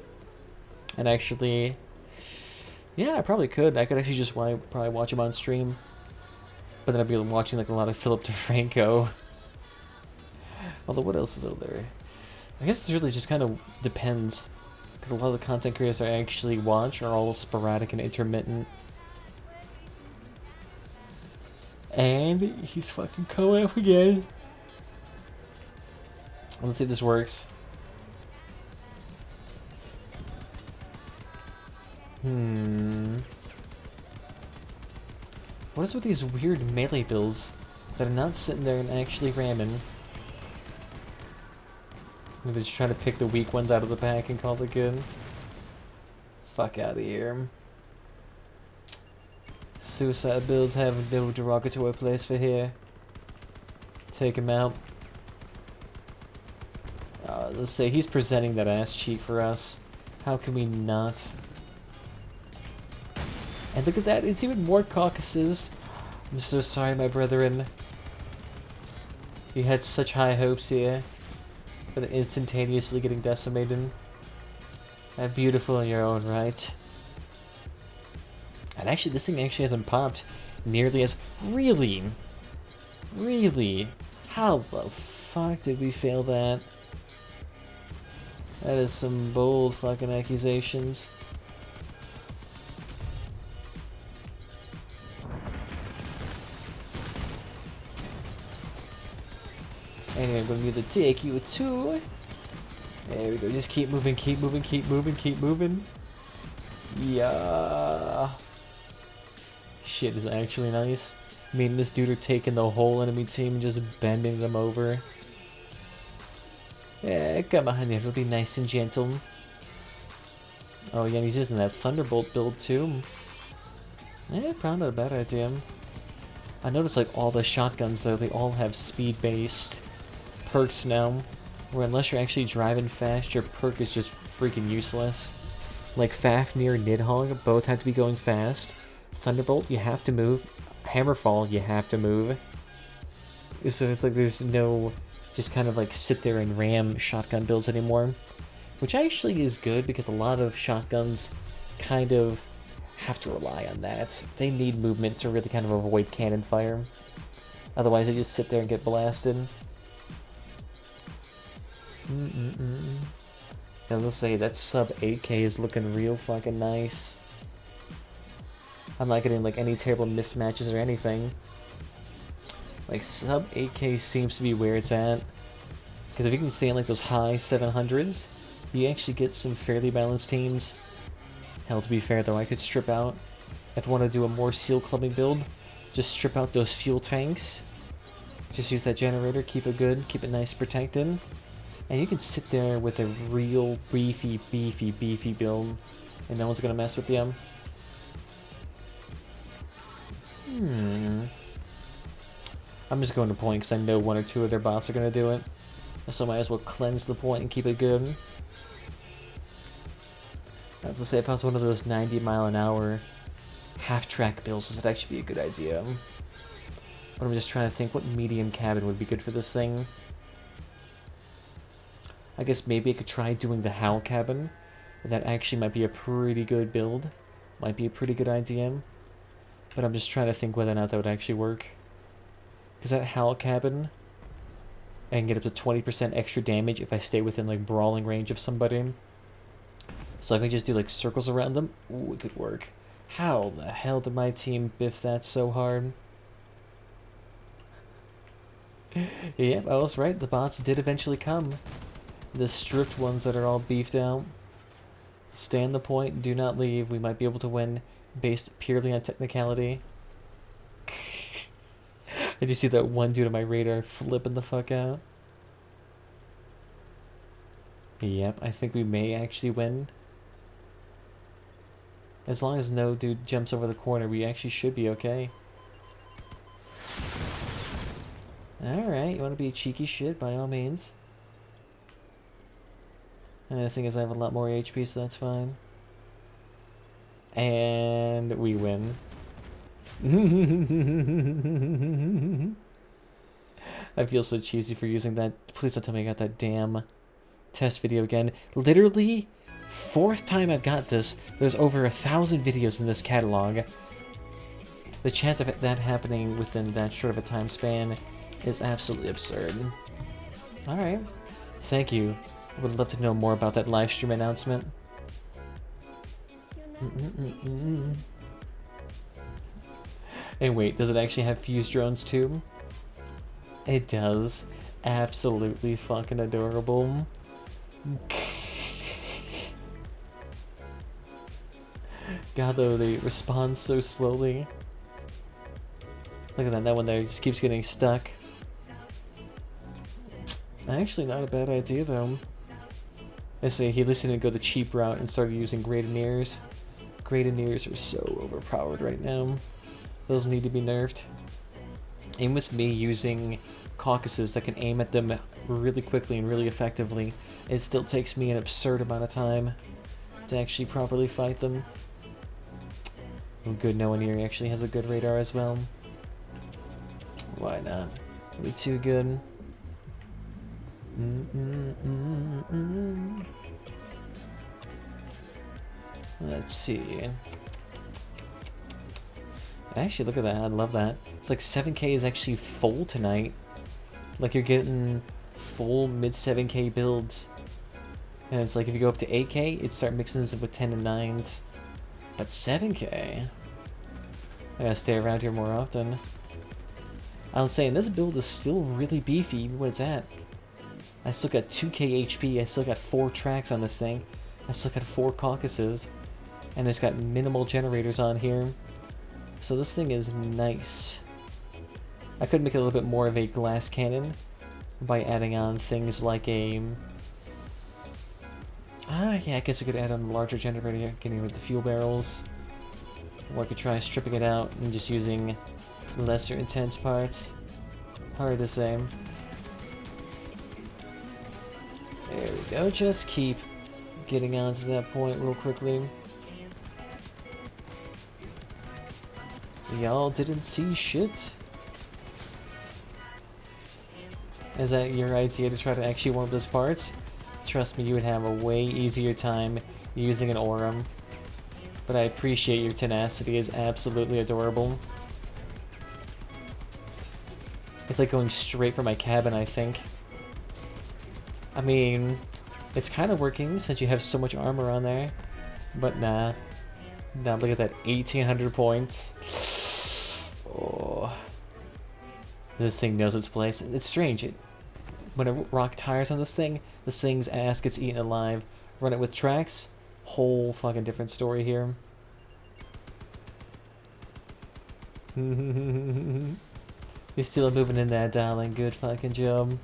And actually, yeah, I probably could. I could actually just probably watch him on stream. But then I'd be watching like a lot of Philip DeFranco. Although, what else is out there? I guess it really just kind of depends. Because a lot of the content creators I actually watch are all sporadic and intermittent. And he's fucking co-op again. Let's see if this works. What is with these weird melee builds that are not sitting there and actually ramming? They're just trying to pick the weak ones out of the pack and call it good. Fuck out of here. Suicide builds have no derogatory place for here. Take him out. Let's say he's presenting that ass cheek for us. How can we not? And look at that, it's even more caucuses. I'm so sorry, my brethren. You had such high hopes here, but instantaneously getting decimated. Beautiful in your own right. And actually, this thing actually hasn't popped nearly as... Really? Really? How the fuck did we fail that? That is some bold fucking accusations. And I'm gonna need to take you to... There we go, just keep moving, keep moving, keep moving, keep moving. Yeah. Shit is actually nice. Me and this dude are taking the whole enemy team and just bending them over. Yeah, come on, it'll be nice and gentle. Oh yeah, and he's using that Thunderbolt build too. Yeah, probably not a bad idea. I noticed like all the shotguns though, they all have speed-based perks now. Where unless you're actually driving fast, your perk is just freaking useless. Like Fafnir and Nidhogg both have to be going fast. Thunderbolt, you have to move. Hammerfall, you have to move. So it's like there's no just kind of like sit there and ram shotgun builds anymore. Which actually is good because a lot of shotguns kind of have to rely on that. They need movement to really kind of avoid cannon fire. Otherwise they just sit there and get blasted. Now let's say that sub 8k is looking real fucking nice. I'm not getting like any terrible mismatches or anything. Like sub 8k seems to be where it's at. Because if you can stay in like those high 700s, you actually get some fairly balanced teams. Hell, to be fair though, I could strip out, if I want to do a more seal clubbing build, just strip out those fuel tanks. Just use that generator, keep it good, keep it nice protected. And you can sit there with a real beefy build, and no one's gonna mess with you. I'm just going to point because I know 1 or 2 of their bots are gonna do it. So I might as well cleanse the point and keep it good. I was gonna say, if I was one of those 90-mile-an-hour half-track builds, this would actually be a good idea. But I'm just trying to think what medium cabin would be good for this thing. I guess maybe I could try doing the Howl cabin. That actually might be a pretty good build. Might be a pretty good idea. But I'm just trying to think whether or not that would actually work. Because that Howl Cabin, I can get up to 20% extra damage if I stay within like brawling range of somebody. So I can just do like circles around them. Ooh, it could work. How the hell did my team biff that so hard? Yep, I was right. The bots did eventually come. The stripped ones that are all beefed out. Stand the point, do not leave. We might be able to win based purely on technicality. Did you see that one dude on my radar flipping the fuck out? Yep, I think we may actually win. As long as no dude jumps over the corner, we actually should be okay. Alright, you want to be a cheeky shit, by all means. And the thing is, I have a lot more HP, so that's fine. And we win. I feel so cheesy for using that. Please don't tell me I got that damn test video again. Literally, 4th time I've got this. There's over 1,000 videos in this catalog. The chance of that happening within that short of a time span is absolutely absurd. Alright. Thank you. I would love to know more about that live stream announcement. And wait, does it actually have fuse drones too? It does. Absolutely fucking adorable. God, though, they respond so slowly. Look at that one there, just keeps getting stuck. Actually, not a bad idea, though. I say he listened to go the cheap route and started using Gradineers. Gradineers are so overpowered right now. Those need to be nerfed. And with me using caucuses that can aim at them really quickly and really effectively, it still takes me an absurd amount of time to actually properly fight them. Oh, good, no one here actually has a good radar as well. Why not? Are we too good? Let's see. Actually, look at that. I love that. It's like 7K is actually full tonight. Like you're getting full mid 7K builds. And it's like if you go up to 8K, it'd start mixing this with 10 and 9s. But 7K? I gotta stay around here more often. I was saying, this build is still really beefy, even when it's at. I still got 2k HP, I still got 4 tracks on this thing. I still got 4 caucuses. And it's got minimal generators on here. So this thing is nice. I could make it a little bit more of a glass cannon by adding on things like a... yeah, I guess I could add on a larger generator, getting rid of the fuel barrels. Or I could try stripping it out and just using lesser intense parts. Hard to say. There we go, just keep getting onto that point real quickly. Y'all didn't see shit? Is that your idea to try to actually warm those parts? Trust me, you would have a way easier time using an Aurum. But I appreciate your tenacity, it's absolutely adorable. It's like going straight for my cabin, I think. I mean, it's kind of working since you have so much armor on there. But nah. Now look at that, 1,800 points. Oh. This thing knows its place. It's strange. When a rock tires on this thing's ass gets eaten alive. Run it with tracks, whole fucking different story here. You're still moving in there, darling. Good fucking job.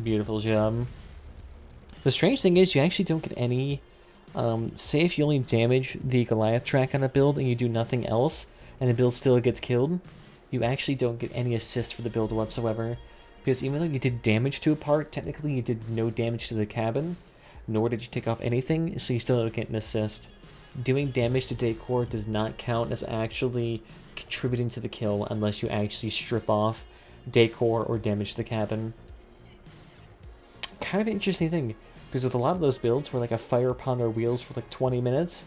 Beautiful job. The strange thing is you actually don't get any... say if you only damage the Goliath track on a build and you do nothing else, and the build still gets killed, you actually don't get any assist for the build whatsoever. Because even though you did damage to a part, technically you did no damage to the cabin, nor did you take off anything, so you still don't get an assist. Doing damage to decor does not count as actually contributing to the kill unless you actually strip off decor or damage the cabin. Kind of an interesting thing, because with a lot of those builds where like a fire upon their wheels for like 20 minutes,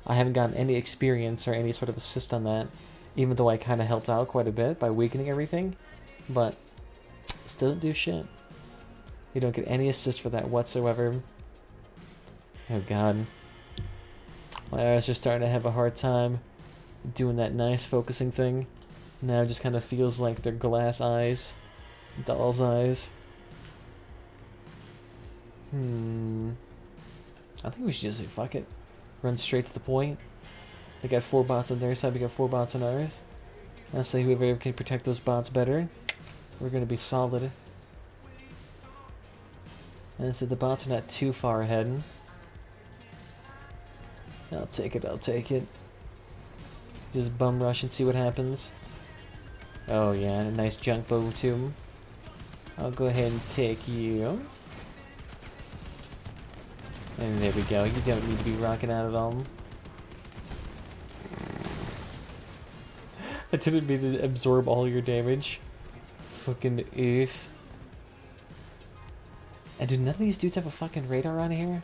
I haven't gotten any experience or any sort of assist on that, even though I kind of helped out quite a bit by weakening everything, but still didn't do shit. You don't get any assist for that whatsoever. Oh god. My eyes are starting to have a hard time doing that nice focusing thing. Now it just kind of feels like they're glass eyes. Doll's eyes. I think we should just say fuck it. Run straight to the point. They got 4 bots on their side, we got 4 bots on ours. I say whoever can protect those bots better, we're gonna be solid. And I said the bots are not too far ahead. I'll take it, I'll take it. Just bum rush and see what happens. Oh yeah, a nice junk bow too. I'll go ahead and take you. And there we go, you don't need to be rocking out at all. I didn't mean to absorb all your damage. Fucking oof. And do none of these dudes have a fucking radar on here?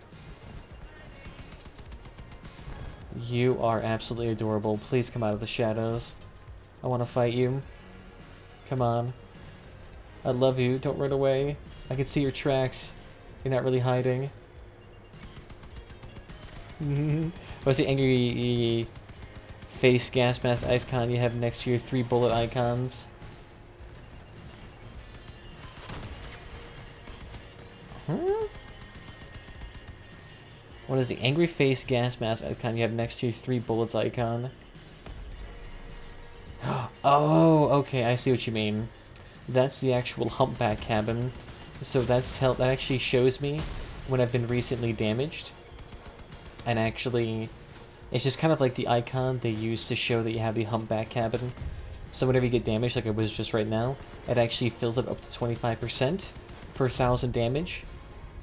You are absolutely adorable. Please come out of the shadows. I want to fight you. Come on. I love you. Don't run away. I can see your tracks. You're not really hiding. What's the angry face gas mask icon you have next to your 3 bullet icons? What is the angry face gas mask icon you have next to your 3 bullets icon? Oh, okay, I see what you mean. That's the actual humpback cabin. So that actually shows me when I've been recently damaged. And actually, it's just kind of like the icon they use to show that you have the humpback cabin. So whenever you get damaged, like it was just right now, it actually fills it up to 25% per 1,000 damage.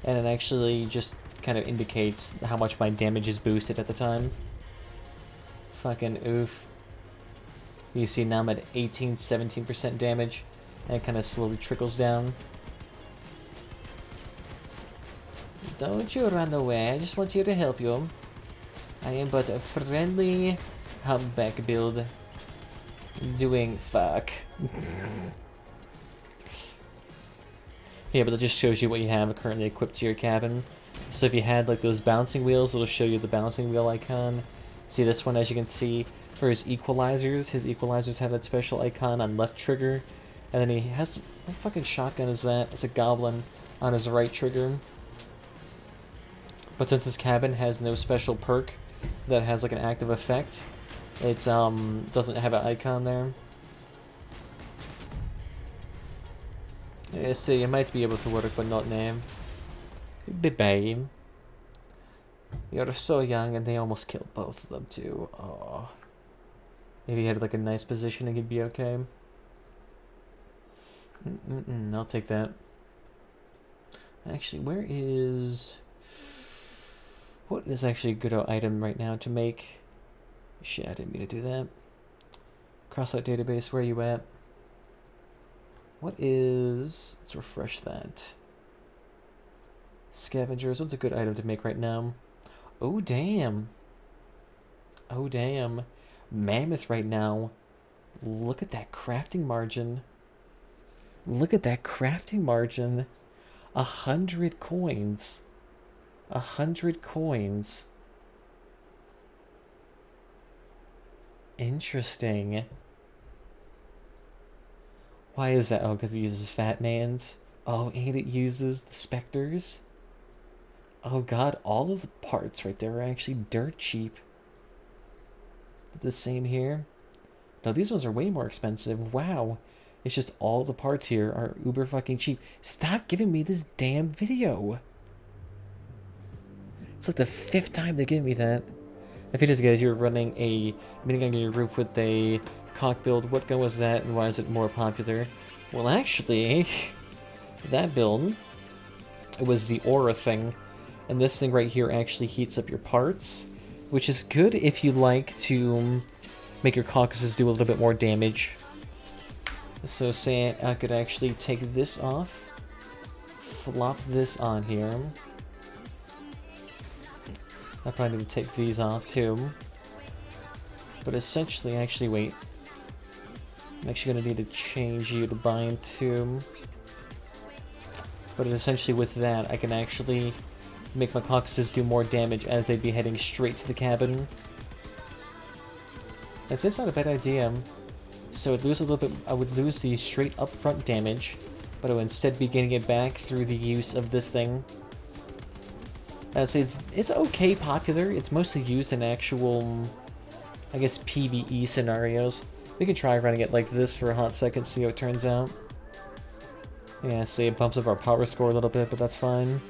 And it actually just kind of indicates how much my damage is boosted at the time. Fucking oof. You see now I'm at 17% damage, and it kind of slowly trickles down. Don't you run away, I just want you to help you. I am but a friendly humpback build. Doing fuck. Yeah, but it just shows you what you have currently equipped to your cabin. So if you had like those bouncing wheels, it'll show you the bouncing wheel icon. See this one, as you can see, for his equalizers have that special icon on left trigger. And then he has, what fucking shotgun is that? It's a goblin on his right trigger. But since his cabin has no special perk that has like an active effect, it doesn't have an icon there. Yeah, see, it might be able to work, but not now. Babe. You're so young, and they almost killed both of them too. Oh. Maybe he had like a nice positioning, he'd be okay. I'll take that. Actually, where is... What is actually a good item right now to make? Shit, I didn't mean to do that. Crossout database, where are you at? What is... Let's refresh that. Scavengers, what's a good item to make right now? Oh, damn. Oh, damn. Mammoth right now. Look at that crafting margin. Look at that crafting margin. 100 coins. 100 coins. Interesting. Why is that? Oh, because it uses fat mans. Oh, and it uses the specters. Oh god, all of the parts right there are actually dirt cheap. The same here. No, these ones are way more expensive. Wow. It's just all the parts here are uber fucking cheap. Stop giving me this damn video. It's like the 5th time they give me that. If it is good, you're running a minigun on your roof with a cock build. What gun was that, and why is it more popular? Well, actually, that build, it was the aura thing. And this thing right here actually heats up your parts, which is good if you like to make your caucuses do a little bit more damage. So say I could actually take this off, flop this on here. I probably need to take these off too. But essentially, actually, wait. I'm actually going to need to change you to bind to. But essentially with that, I can actually make my caucuses do more damage as they'd be heading straight to the cabin. And so it's not a bad idea. So I'd lose a little bit, I would lose the straight up front damage, but I would instead be getting it back through the use of this thing. I'd say it's okay popular. It's mostly used in actual, I guess, PvE scenarios. We can try running it like this for a hot second, see how it turns out. Yeah, see, it bumps up our power score a little bit, but that's fine.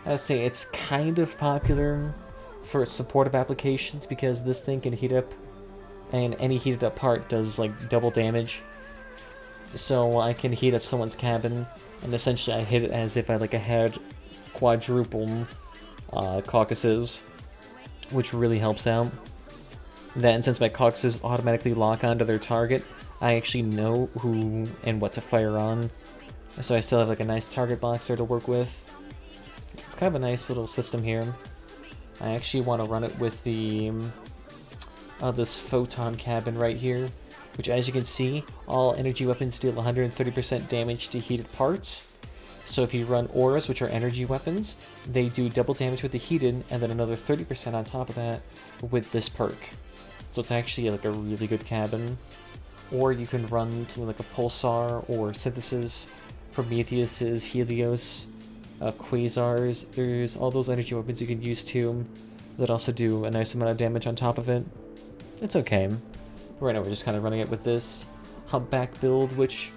I'd say it's kind of popular for supportive applications because this thing can heat up, and any heated up part does like double damage. So I can heat up someone's cabin, and essentially I hit it as if I had quadruple caucuses, which really helps out. That, and since my caucuses automatically lock onto their target, I actually know who and what to fire on. So I still have like a nice target box there to work with. It's kind of a nice little system here. I actually want to run it with the this photon cabin right here, which, as you can see, all energy weapons deal 130% damage to heated parts. So if you run auras, which are energy weapons, they do double damage with the heated, and then another 30% on top of that with this perk. So it's actually like a really good cabin. Or you can run something like a Pulsar or Synthesis, Prometheuses, Helios, Quasars. There's all those energy weapons you can use too that also do a nice amount of damage on top of it. It's okay. Right now we're just kind of running it with this humpback build, which,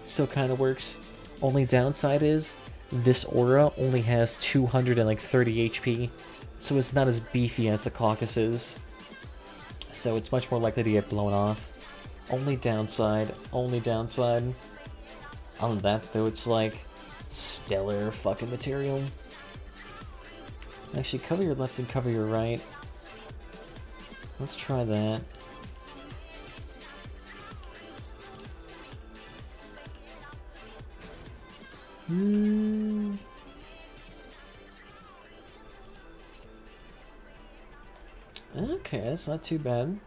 still kind of works. Only downside is this aura only has 230 HP, so it's not as beefy as the Caucasus. So it's much more likely to get blown off. Only downside, only downside. Other than that, though, it's like stellar fucking material. Actually, cover your left and cover your right. Let's try that. Okay, that's not too bad.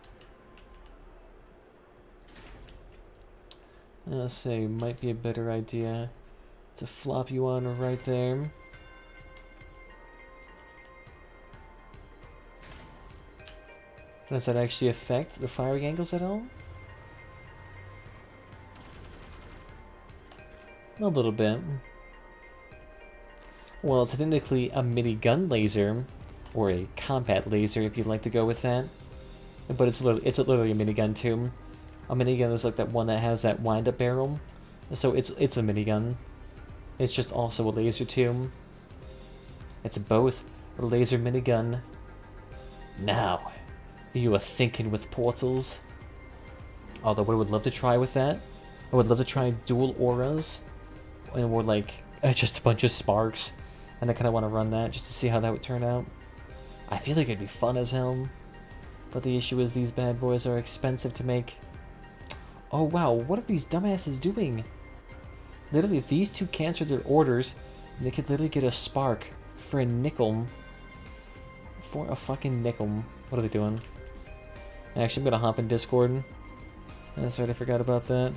Let's say, might be a better idea to flop you on right there. Does that actually affect the firing angles at all? A little bit. Well, it's technically a minigun laser, or a combat laser if you'd like to go with that. But it's literally a minigun too. A minigun is like that one that has that wind-up barrel. So it's a minigun. It's just also a laser too. It's both a laser minigun. Now, you are thinking with portals. Although what I would love to try with that, I would love to try dual auras. And we're like, just a bunch of sparks. And I kind of want to run that just to see how that would turn out. I feel like it'd be fun as hell. But the issue is these bad boys are expensive to make. Oh wow, what are these dumbasses doing? Literally, if these two cancel their orders, they could literally get a spark for a nickel. For a fucking nickel. What are they doing? Actually, I'm gonna hop in Discord. That's right, I forgot about that.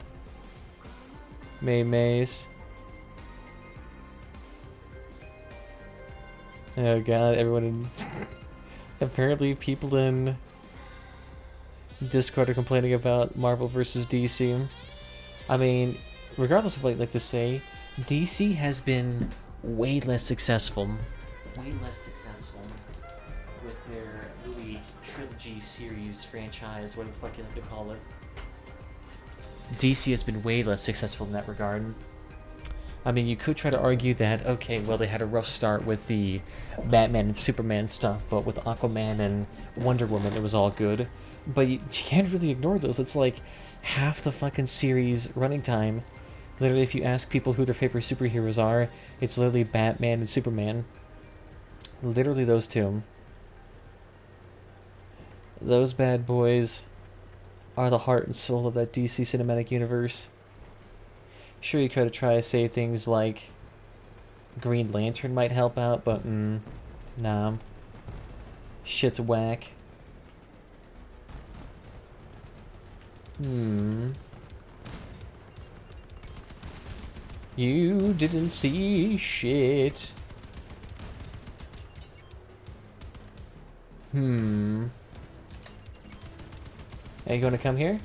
Maze. Oh god, everyone in... Apparently people in Discord are complaining about Marvel vs. DC. I mean, regardless of what I'd like to say, DC has been way less successful. Way less successful with their movie trilogy series franchise, whatever the fuck you like to call it. DC has been way less successful in that regard. I mean, you could try to argue that, okay, well, they had a rough start with the Batman and Superman stuff, but with Aquaman and Wonder Woman, it was all good. But you can't really ignore those. It's like half the fucking series running time. Literally, if you ask people who their favorite superheroes are, it's literally Batman and Superman. Literally those two. Those bad boys are the heart and soul of that DC cinematic universe. Sure, you could try to say things like Green Lantern might help out, but nah. Shit's whack. You didn't see shit. Are you gonna come here?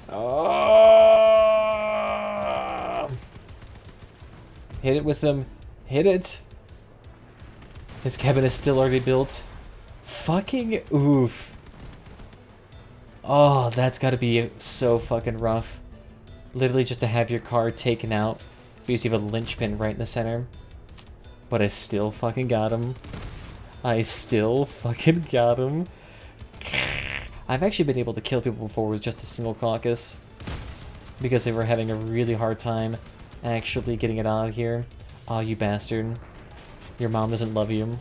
Oh! Hit it with them. Hit it. His cabin is still already built. Fucking oof. Oh, that's gotta be so fucking rough. Literally just to have your car taken out because you have a linchpin right in the center. But I still fucking got him. I still fucking got him. I've actually been able to kill people before with just a single caucus because they were having a really hard time actually getting it out of here. Aw, you bastard. Your mom doesn't love you.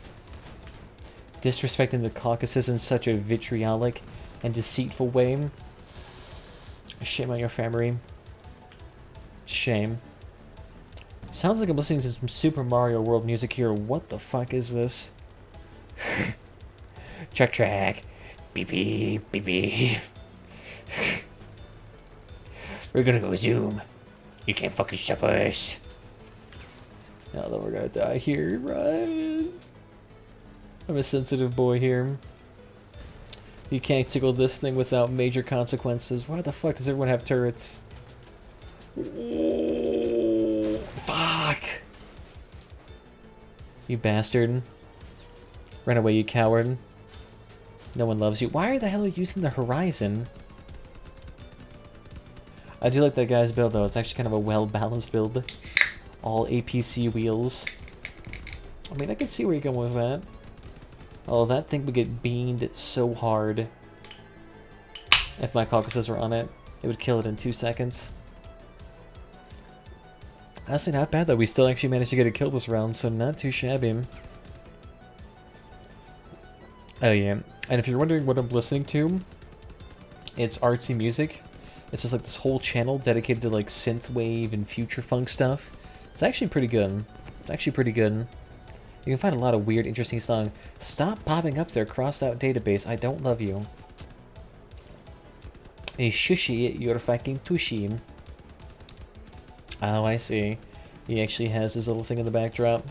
Disrespecting the caucuses in such a vitriolic and deceitful way. Shame on your family. Shame. Sounds like I'm listening to some Super Mario World music here. What the fuck is this? Track. Beep beep, beep beep. We're gonna go zoom. You can't fucking stop us. Now that we're gonna die here, right? I'm a sensitive boy here. You can't tickle this thing without major consequences. Why the fuck does everyone have turrets? Oh, fuck! You bastard. Run away, you coward. No one loves you. Why the hell are you using the horizon? I do like that guy's build, though. It's actually kind of a well-balanced build. All APC wheels. I mean, I can see where you're going with that. Oh, that thing would get beamed so hard. If my caucuses were on it, it would kill it in 2 seconds. Honestly, not bad, though. We still actually managed to get a kill this round, so not too shabby. Oh, yeah. And if you're wondering what I'm listening to, it's artsy music. It's just like this whole channel dedicated to like synthwave and future funk stuff. It's actually pretty good. It's actually pretty good. You can find a lot of weird, interesting songs. Stop popping up there, crossout database. I don't love you. A shushy, you're fucking tushy. Oh, I see. He actually has his little thing in the backdrop.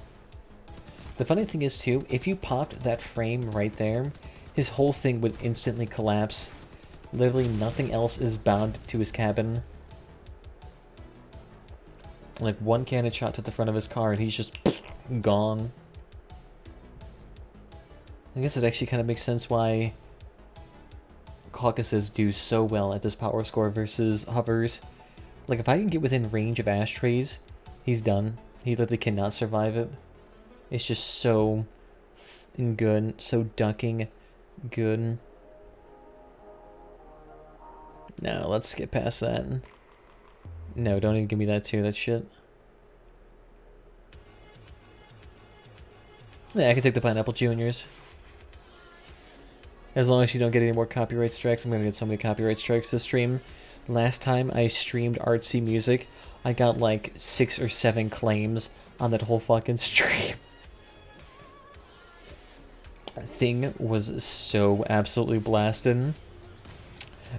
The funny thing is, too, if you popped that frame right there, his whole thing would instantly collapse. Literally nothing else is bound to his cabin. Like one cannon shot to the front of his car and he's just gone. I guess it actually kind of makes sense why caucuses do so well at this power score versus hovers. Like if I can get within range of ashtrays, he's done. He literally cannot survive it. It's just so good, so ducking good. No, let's get past that. No, don't even give me that too, that shit. Yeah, I can take the Pineapple Juniors. As long as you don't get any more copyright strikes. I'm gonna get so many copyright strikes this stream. Last time I streamed artsy music, I got like 6 or 7 claims on that whole fucking stream. That thing was so absolutely blasted.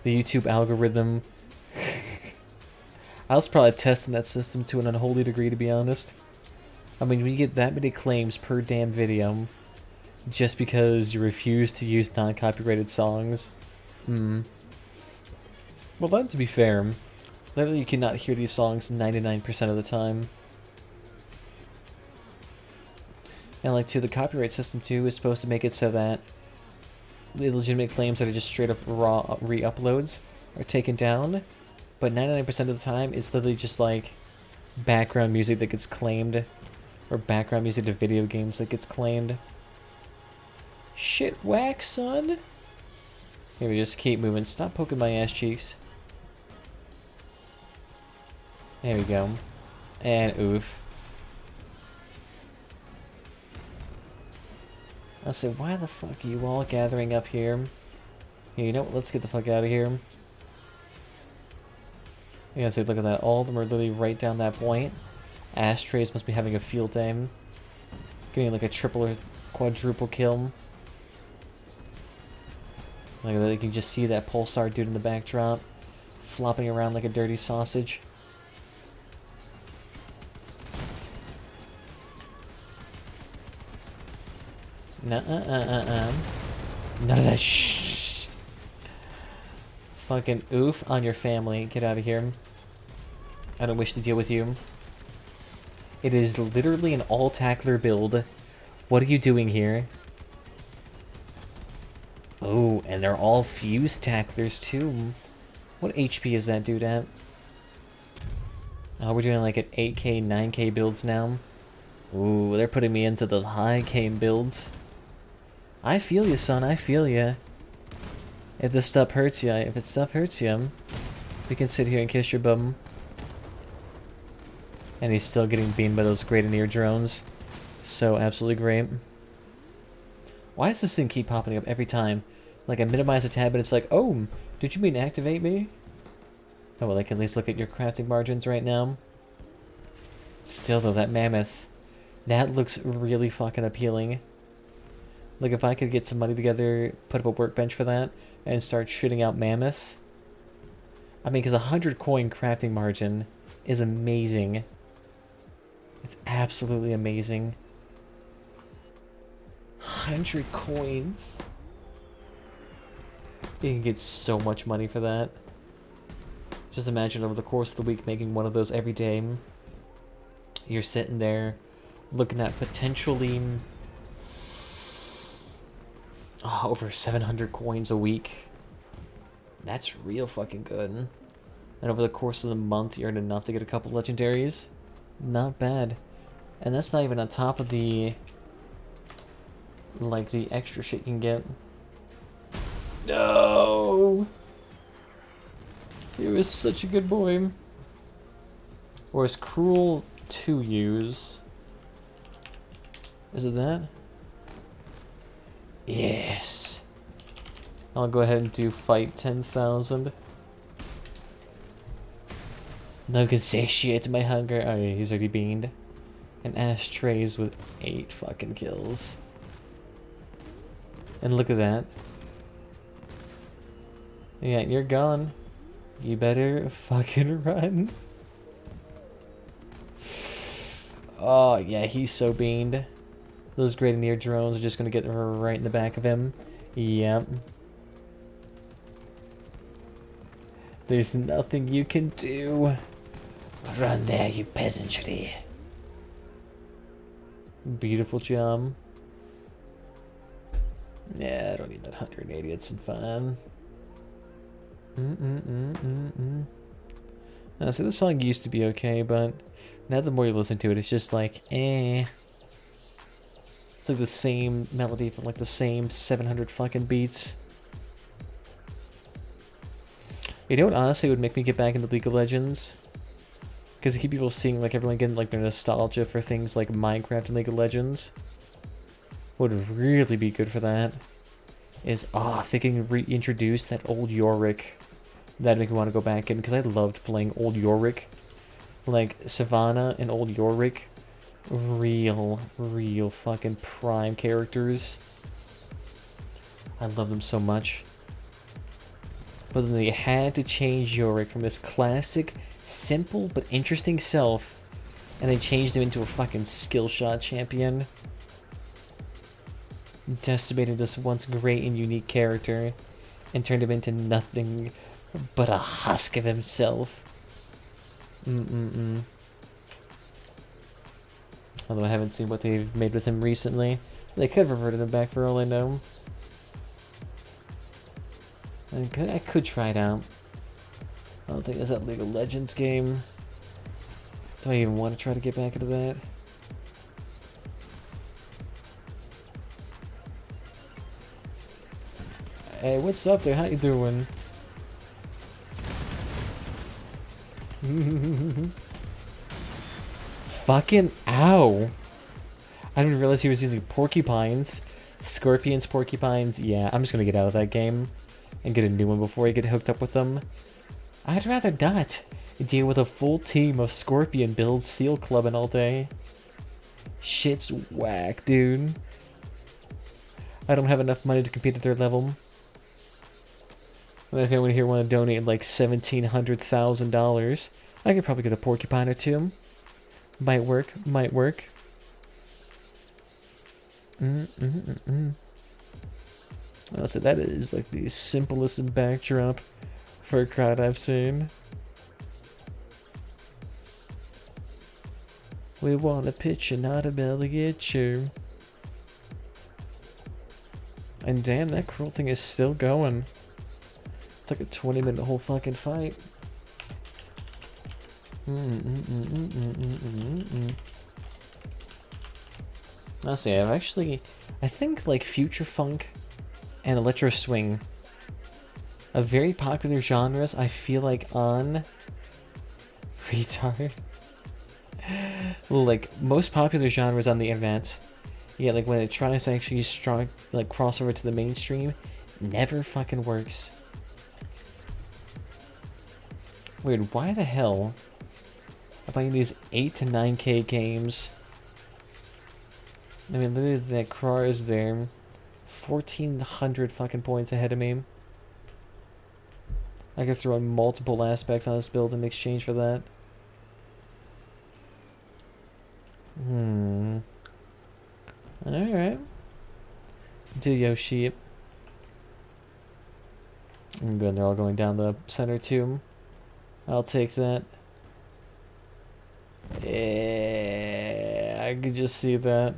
The YouTube algorithm... I was probably testing that system to an unholy degree, to be honest. I mean, when you get that many claims per damn video, just because you refuse to use non-copyrighted songs, Well, then, to be fair, literally you cannot hear these songs 99% of the time. And like, too, the copyright system, too, is supposed to make it so that the legitimate claims that are just straight up raw re-uploads are taken down, but 99% of the time it's literally just like background music that gets claimed, or background music to video games that gets claimed. Shit whack, son. Here, we just keep moving. Stop poking my ass cheeks. There we go. And oof. I said, why the fuck are you all gathering up here? Here, you know what? Let's get the fuck out of here. Yeah, so look at that. All of them are literally right down that point. Ashtrays must be having a field day. Getting like a triple Quadruple kill. Look at that, you can just see that pulsar dude in the backdrop, flopping around like a dirty sausage. None of that shh. Fucking oof on your family. Get out of here. I don't wish to deal with you. It is literally an all-tackler build. What are you doing here? Oh, and they're all fused tacklers too. What HP is that dude at? Oh, we're doing like an 8k, 9k builds now. Ooh, they're putting me into those high game builds. I feel you, son. I feel you. If this stuff hurts you, we can sit here and kiss your bum. And he's still getting beamed by those Great drones. So absolutely great. Why does this thing keep popping up every time? Like, I minimize a tab, but it's like, oh, did you mean activate me? Oh, well, I can at least look at your crafting margins right now. Still, though, that mammoth, that looks really fucking appealing. Like, if I could get some money together, put up a workbench for that, and start shooting out mammoths. I mean, because 100 coin crafting margin is amazing. It's absolutely amazing. 100 coins. You can get so much money for that. Just imagine over the course of the week making one of those every day. You're sitting there looking at potentially over 700 coins a week. That's real fucking good. And over the course of the month, you earn enough to get a couple legendaries. Not bad. And that's not even on top of the, like, the extra shit you can get. No! He was such a good boy. Or is cruel to use? Is it that? Yes. I'll go ahead and do fight 10,000. No can satiate my hunger. Oh yeah, he's already beamed. And ashtrays with 8 fucking kills. And look at that. Yeah, you're gone. You better fucking run. Oh yeah, he's so beamed. Those Great drones are just gonna get right in the back of him. Yep. There's nothing you can do. Run there, you peasantry. Beautiful job. Yeah, I don't need that 180, it's fine. So this song used to be okay, but now the more you listen to it, it's just like, eh. It's like the same melody from like the same 700 fucking beats. You know what honestly would make me get back into League of Legends? Because I keep people seeing like everyone getting like their nostalgia for things like Minecraft and League of Legends. What would really be good for that is, if they can reintroduce that old Yorick. That'd make me want to go back in, because I loved playing old Yorick. Like, Savannah and old Yorick. Real fucking prime characters. I love them so much. But then they had to change Yorick from this classic, simple, but interesting self, and they changed him into a fucking skill shot champion. Decimated this once great and unique character, and turned him into nothing but a husk of himself. Although I haven't seen what they've made with him recently. They could have reverted him back for all I know. I could try it out. I don't think there's that League of Legends game. Do I even want to try to get back into that? Hey, what's up there? How you doing? Fucking ow. I didn't realize he was using porcupines. Scorpions, porcupines. Yeah, I'm just gonna get out of that game and get a new one before I get hooked up with them. I'd rather not deal with a full team of scorpion builds seal clubbing all day. Shit's whack, dude. I don't have enough money to compete at 3rd level. And if anyone here want to donate like $1,700,000, I could probably get a porcupine or two. Might work, might work. So that is like the simplest backdrop for a crowd I've seen. We want a picture, not a belly-itcher. And damn, that cruel thing is still going. It's like a 20-minute whole fucking fight. Honestly, I think like future funk and electro swing are very popular genres. I feel like on retard, like most popular genres on the internet. Yeah, like when it tries to actually like cross over to the mainstream, never fucking works. Weird, why the hell am I playing these 8 to 9K games? I mean, literally that Krar is there, 1,400 fucking points ahead of me. I could throw in multiple aspects on this build in exchange for that. Alright. Do Yoshi. I'm good, they're all going down the center too. I'll take that. Yeah, I could just see that.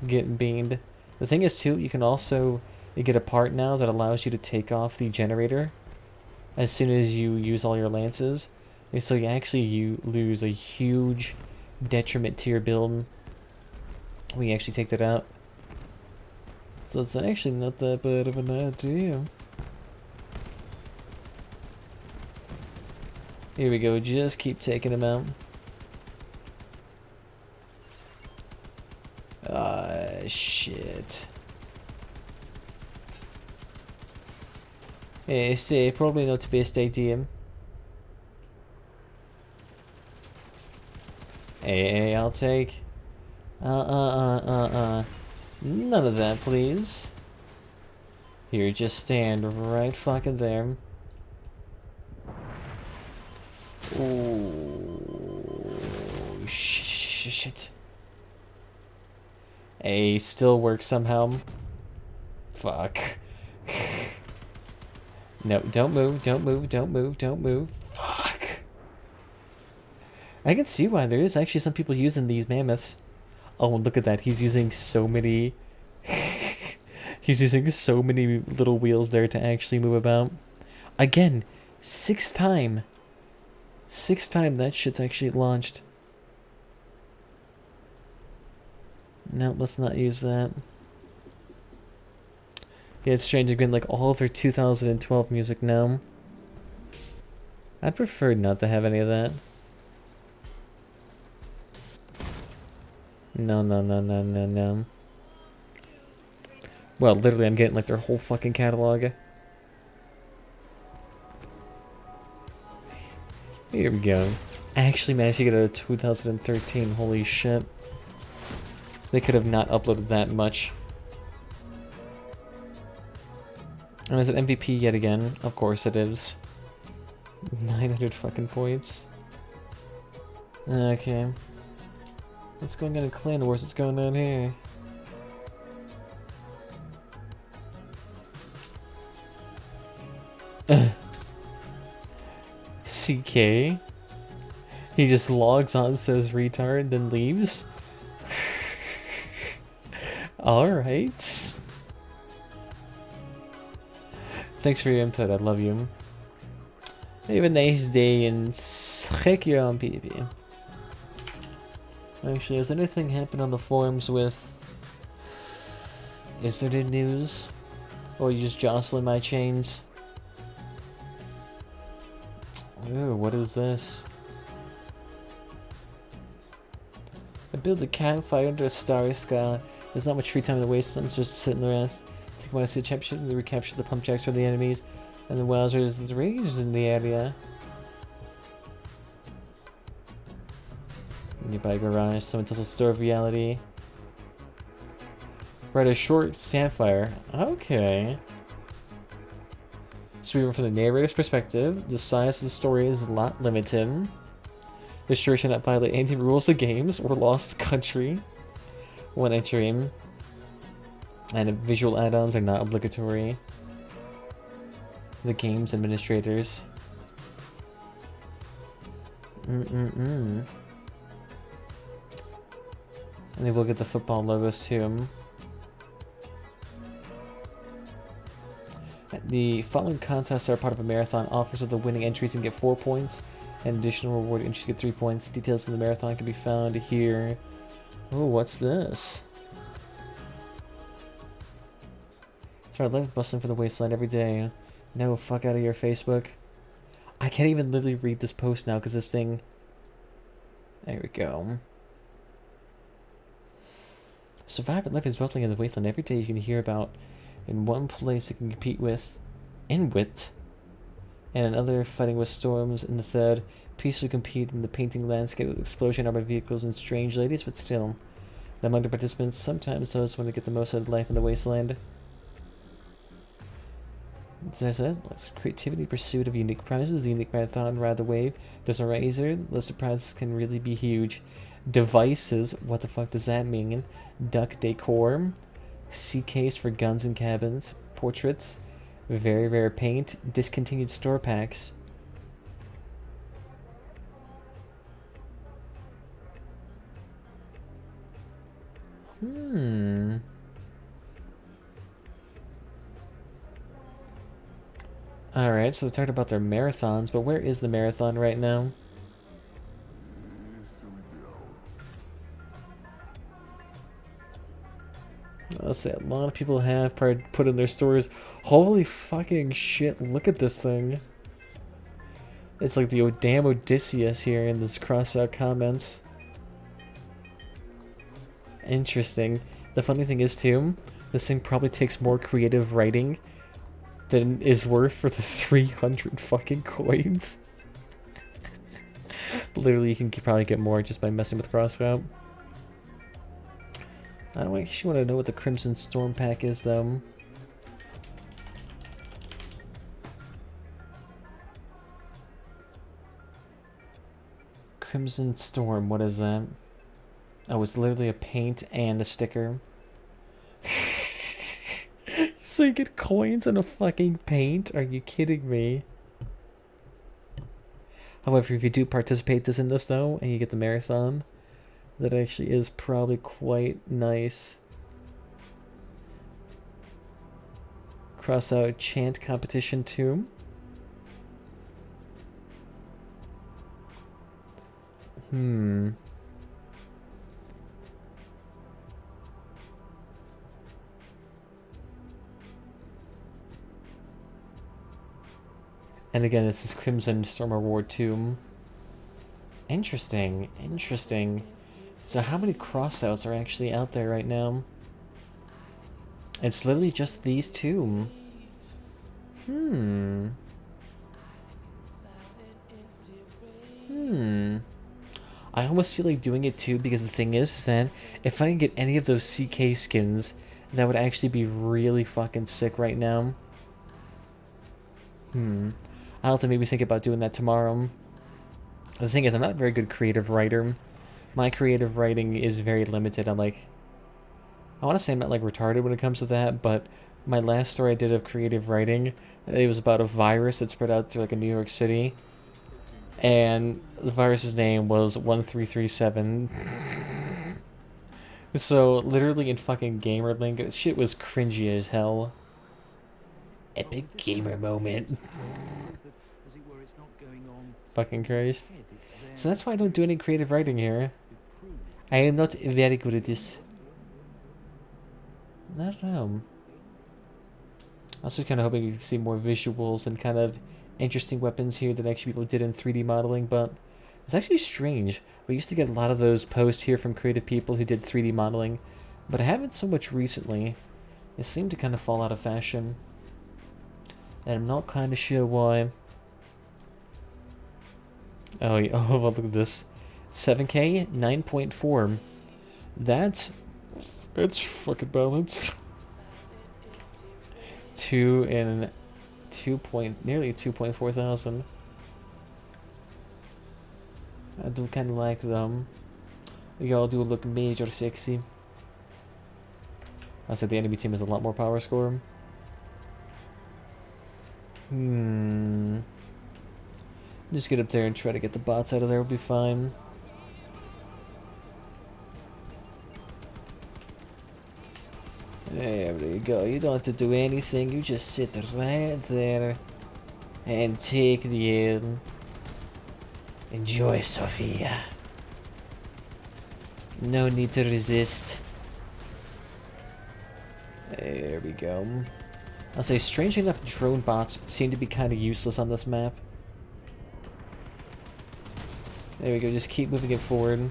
Getting beamed. The thing is too, you can also get a part now that allows you to take off the generator as soon as you use all your lances. And so you lose a huge detriment to your build when you actually take that out. So it's actually not that bad of an idea. Here we go, just keep taking him out. Shit. It's probably not the best idea. Hey, I'll take. None of that, please. Here, just stand right fucking there. Ooh, shit. A still works somehow. Fuck. No, don't move, don't move, don't move, don't move. Fuck. I can see why there is actually some people using these mammoths. Oh, and look at that. He's using so many... He's using so many little wheels there to actually move about. Again, 6th time. 6th time that shit's actually launched. No, let's not use that. Yeah, it's strange again, like all of their 2012 music now. I'd prefer not to have any of that. No. Well, literally I'm getting like their whole fucking catalog. Here we go. I actually managed to get a 2013, holy shit. They could have not uploaded that much. And is it MVP yet again? Of course it is. 900 fucking points. Okay. What's going on in Clan Wars? What's going on here? CK? He just logs on, says retard, then leaves? Alright. Thanks for your input, I love you. Have a nice day and check your own PvP. Actually, has anything happened on the forums with... Is there any news? Or are you just jostling my chains? Ooh, what is this? I built a campfire under a starry sky. There's not much free time to waste, so I'm just sitting the rest. Take my city championship and recapture the pump jacks from the enemies. And the Wowzers, there's ragers in the area. Nearby garage, someone tells a store of reality. Write a short Sapphire. Okay. So we were from the narrator's perspective. The size of the story is not limited. The story should not violate any rules of games or lost country when entering. And visual add-ons are not obligatory. The game's administrators. And then we'll get the football logos too. The following contests are part of a marathon. Offers of the winning entries can get 4 points, and additional reward entries get 3 points. Details of the marathon can be found here. Oh, what's this? So I love busting for the wasteland every day. No, fuck out of your Facebook. I can't even literally read this post now because this thing... There we go. Survive and life is bustling in the wasteland every day. You can hear about in one place it can compete with Inwit, and another fighting with storms in the third. Peacefully compete in the painting landscape with explosion armored vehicles and strange ladies, but still. And among the participants, sometimes those want to get the most out of life in the wasteland. As I said, less creativity, pursuit of unique prizes, the unique marathon, ride the wave. There's a razor, list of prizes can really be huge. Devices, what the fuck does that mean? Duck decor, sea case for guns and cabins, portraits, very rare paint, discontinued store packs. Alright, so they talked about their marathons, but where is the marathon right now? I'll say a lot of people have put in their stories. Holy fucking shit, look at this thing. It's like the damn Odysseus here in this crossout comments. Interesting. The funny thing is too, this thing probably takes more creative writing than is worth for the 300 fucking coins. Literally, you can probably get more just by messing with crossout. I don't actually want to know what the Crimson Storm pack is, though. Crimson Storm, what is that? Oh, it's literally a paint and a sticker. So you get coins and a fucking paint? Are you kidding me? However, if you do participate in this though, and you get the marathon, that actually is probably quite nice. Cross out chant competition too. And again, this is Crimson Storm Award 2. Interesting, interesting. So how many crossouts are actually out there right now? It's literally just these two. I almost feel like doing it too, because the thing is that if I can get any of those CK skins, that would actually be really fucking sick right now. I'll have to maybe think about doing that tomorrow. The thing is, I'm not a very good creative writer. My creative writing is very limited. I want to say I'm not like retarded when it comes to that, but my last story I did of creative writing, it was about a virus that spread out through like a New York City. And the virus's name was 1337. So literally in fucking gamer lingo, shit was cringy as hell. Epic gamer moment. Fucking Christ. So that's why I don't do any creative writing here. I am not very good at this. I don't know. I was just kind of hoping you could see more visuals and kind of interesting weapons here that actually people did in 3D modeling, but it's actually strange. We used to get a lot of those posts here from creative people who did 3D modeling, but I haven't so much recently. It seemed to kind of fall out of fashion. And I'm not kind of sure why. Oh, look at this. 7K, 9.4. That's It's fucking balanced. 2 and nearly 2.4 thousand. I do kind of like them. Y'all do look major sexy. I said the enemy team has a lot more power score. Just get up there and try to get the bots out of there. We'll be fine. There we go. You don't have to do anything. You just sit right there and take the in. Enjoy, Sophia. No need to resist. There we go. I'll say, strangely enough, drone bots seem to be kind of useless on this map. There we go, just keep moving it forward.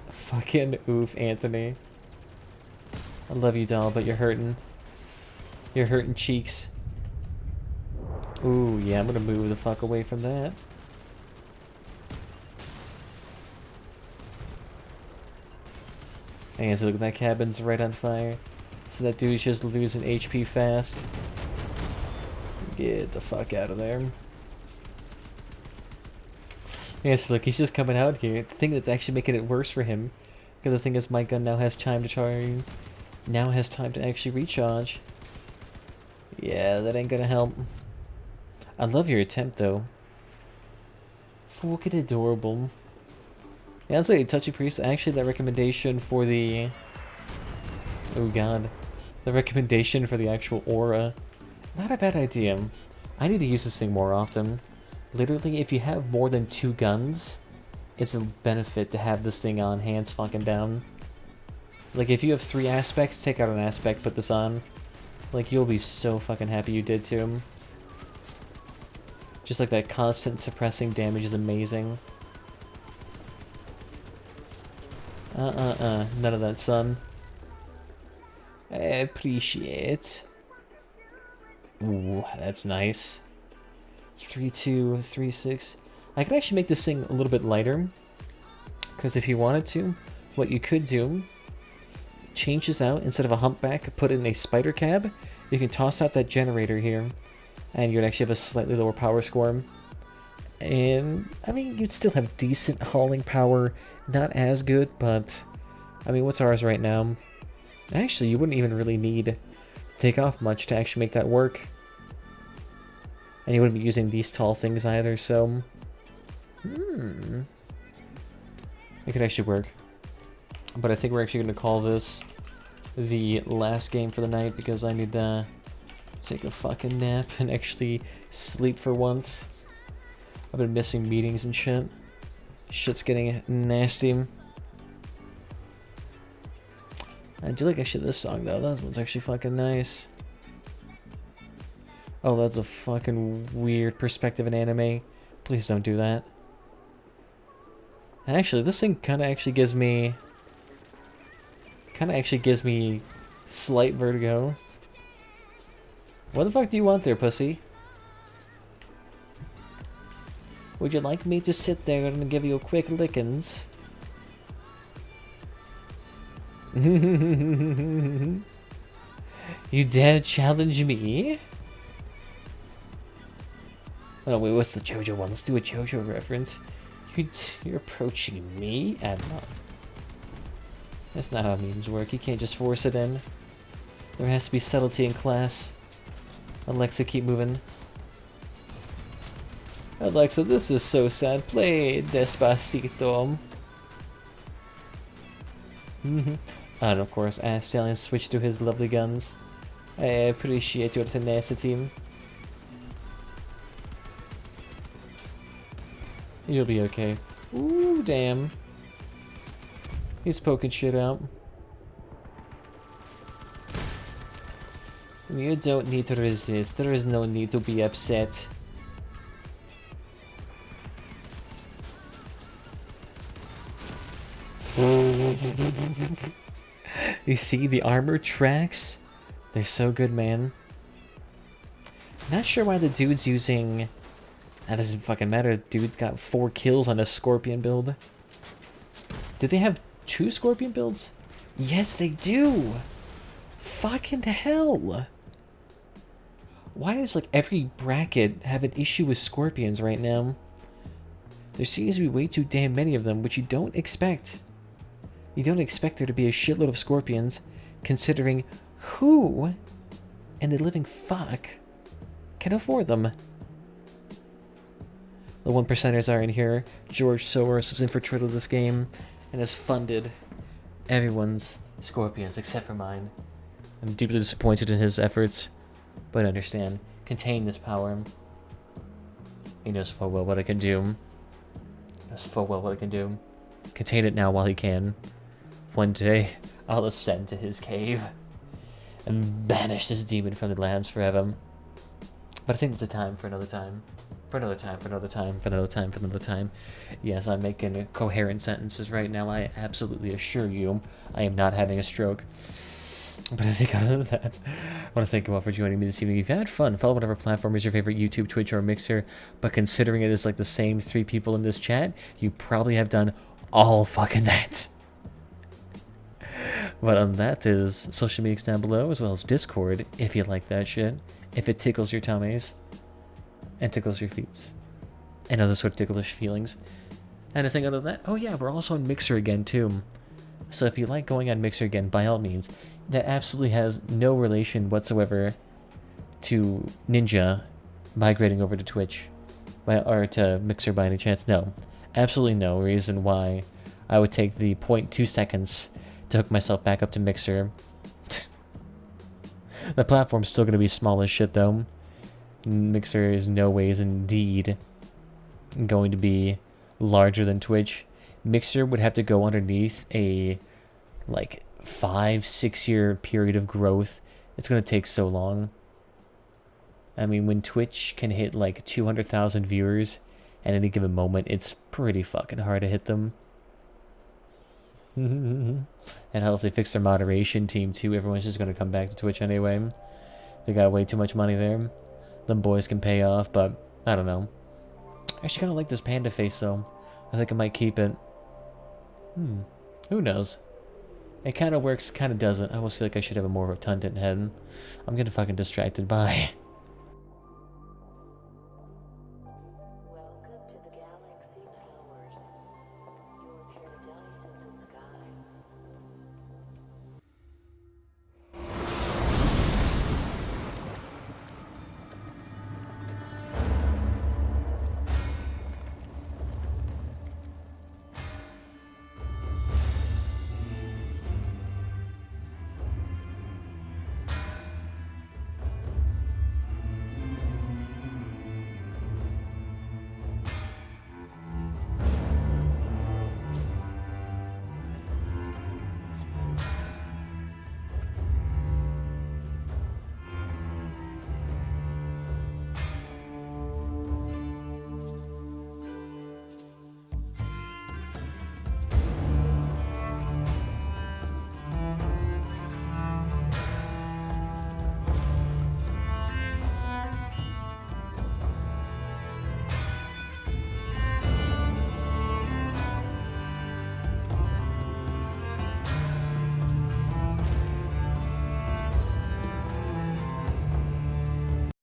Fucking oof, Anthony. I love you, doll, but you're hurting. You're hurting cheeks. Ooh, yeah, I'm gonna move the fuck away from that. And so look, that cabin's right on fire. So that dude's just losing HP fast. Get the fuck out of there. Yes, look, he's just coming out here. The thing that's actually making it worse for him, because the thing is, my gun now has time to charge. Now has time to actually recharge. Yeah, that ain't gonna help. I love your attempt, though. Fucking adorable. Yeah, I'd say Touchy Priest, actually that recommendation for the... Oh god. The recommendation for the actual aura. Not a bad idea. I need to use this thing more often. Literally, if you have more than 2 guns, it's a benefit to have this thing on, hands fucking down. Like, if you have 3 aspects, take out an aspect, put this on. Like, you'll be so fucking happy you did too. Just like that constant suppressing damage is amazing. None of that, son. I appreciate. Ooh, that's nice. 3-2, 3-6. I could actually make this thing a little bit lighter. Because if you wanted to, what you could do, change this out. Instead of a humpback, put in a spider cab. You can toss out that generator here. And you'd actually have a slightly lower power score. And, I mean, you'd still have decent hauling power. Not as good, but... I mean, what's ours right now? Actually, you wouldn't even really need to take off much to actually make that work. And you wouldn't be using these tall things either, so... It could actually work. But I think we're actually going to call this the last game for the night, because I need to take a fucking nap and actually sleep for once. I've been missing meetings and shit. Shit's getting nasty. I do like actually this song though. That one's actually fucking nice. Oh, that's a fucking weird perspective in anime. Please don't do that. Actually, this thing kind of actually gives me... slight vertigo. What the fuck do you want there, pussy? Would you like me to sit there and give you a quick lickins? You dare challenge me? Oh wait, what's the JoJo one? Let's do a JoJo reference. You're approaching me? Admiral. That's not how memes work. You can't just force it in. There has to be subtlety in class. Alexa, keep moving. Alexa, this is so sad. Play Despacito. And of course, as Stallion switched to his lovely guns. I appreciate your tenacity. You'll be okay. Ooh, damn. He's poking shit out. You don't need to resist. There is no need to be upset. You see the armor tracks? They're so good, man. Not sure why the dude's using... That doesn't fucking matter. The dude's got 4 kills on a Scorpion build. Did they have 2 Scorpion builds? Yes, they do! Fucking hell! Why does, like, every bracket have an issue with scorpions right now? There seems to be way too damn many of them, which you don't expect. You don't expect there to be a shitload of scorpions, considering who in the living fuck can afford them. The 1%ers are in here. George Soros has infiltrated this game and has funded everyone's scorpions except for mine. I'm deeply disappointed in his efforts, but understand. Contain this power. He knows full well what it can do. Knows full well what it can do. Contain it now while he can. One day, I'll ascend to his cave and banish this demon from the lands forever. But I think it's a time for another time. For another time, for another time, for another time, for another time. Yes, I'm making coherent sentences right now. I absolutely assure you I am not having a stroke. But I think other than that, I want to thank you all for joining me this evening. If you had fun, follow whatever platform is your favorite, YouTube, Twitch, or Mixer. But considering it is like the same 3 people in this chat, you probably have done all fucking that. But that is social media down below, as well as Discord, if you like that shit. If it tickles your tummies, and tickles your feet, and other sort of ticklish feelings. And I think other than that, oh yeah, we're also on Mixer again too. So if you like going on Mixer again, by all means, that absolutely has no relation whatsoever to Ninja migrating over to Twitch, or to Mixer by any chance. No, absolutely no reason why I would take the 0.2 seconds to hook myself back up to Mixer. The platform's still going to be small as shit though. Mixer is no ways indeed going to be larger than Twitch. Mixer would have to go underneath a like 5-6 year period of growth. It's going to take so long. I mean, when Twitch can hit like 200,000 viewers at any given moment, it's pretty fucking hard to hit them. And how if they fix their moderation team too, everyone's just going to come back to Twitch anyway. They got way too much money there. Them boys can pay off, but I don't know. I actually kind of like this panda face though. I think I might keep it. Who knows? It kind of works, kind of doesn't. I almost feel like I should have a more rotundant head. I'm getting fucking distracted. Bye.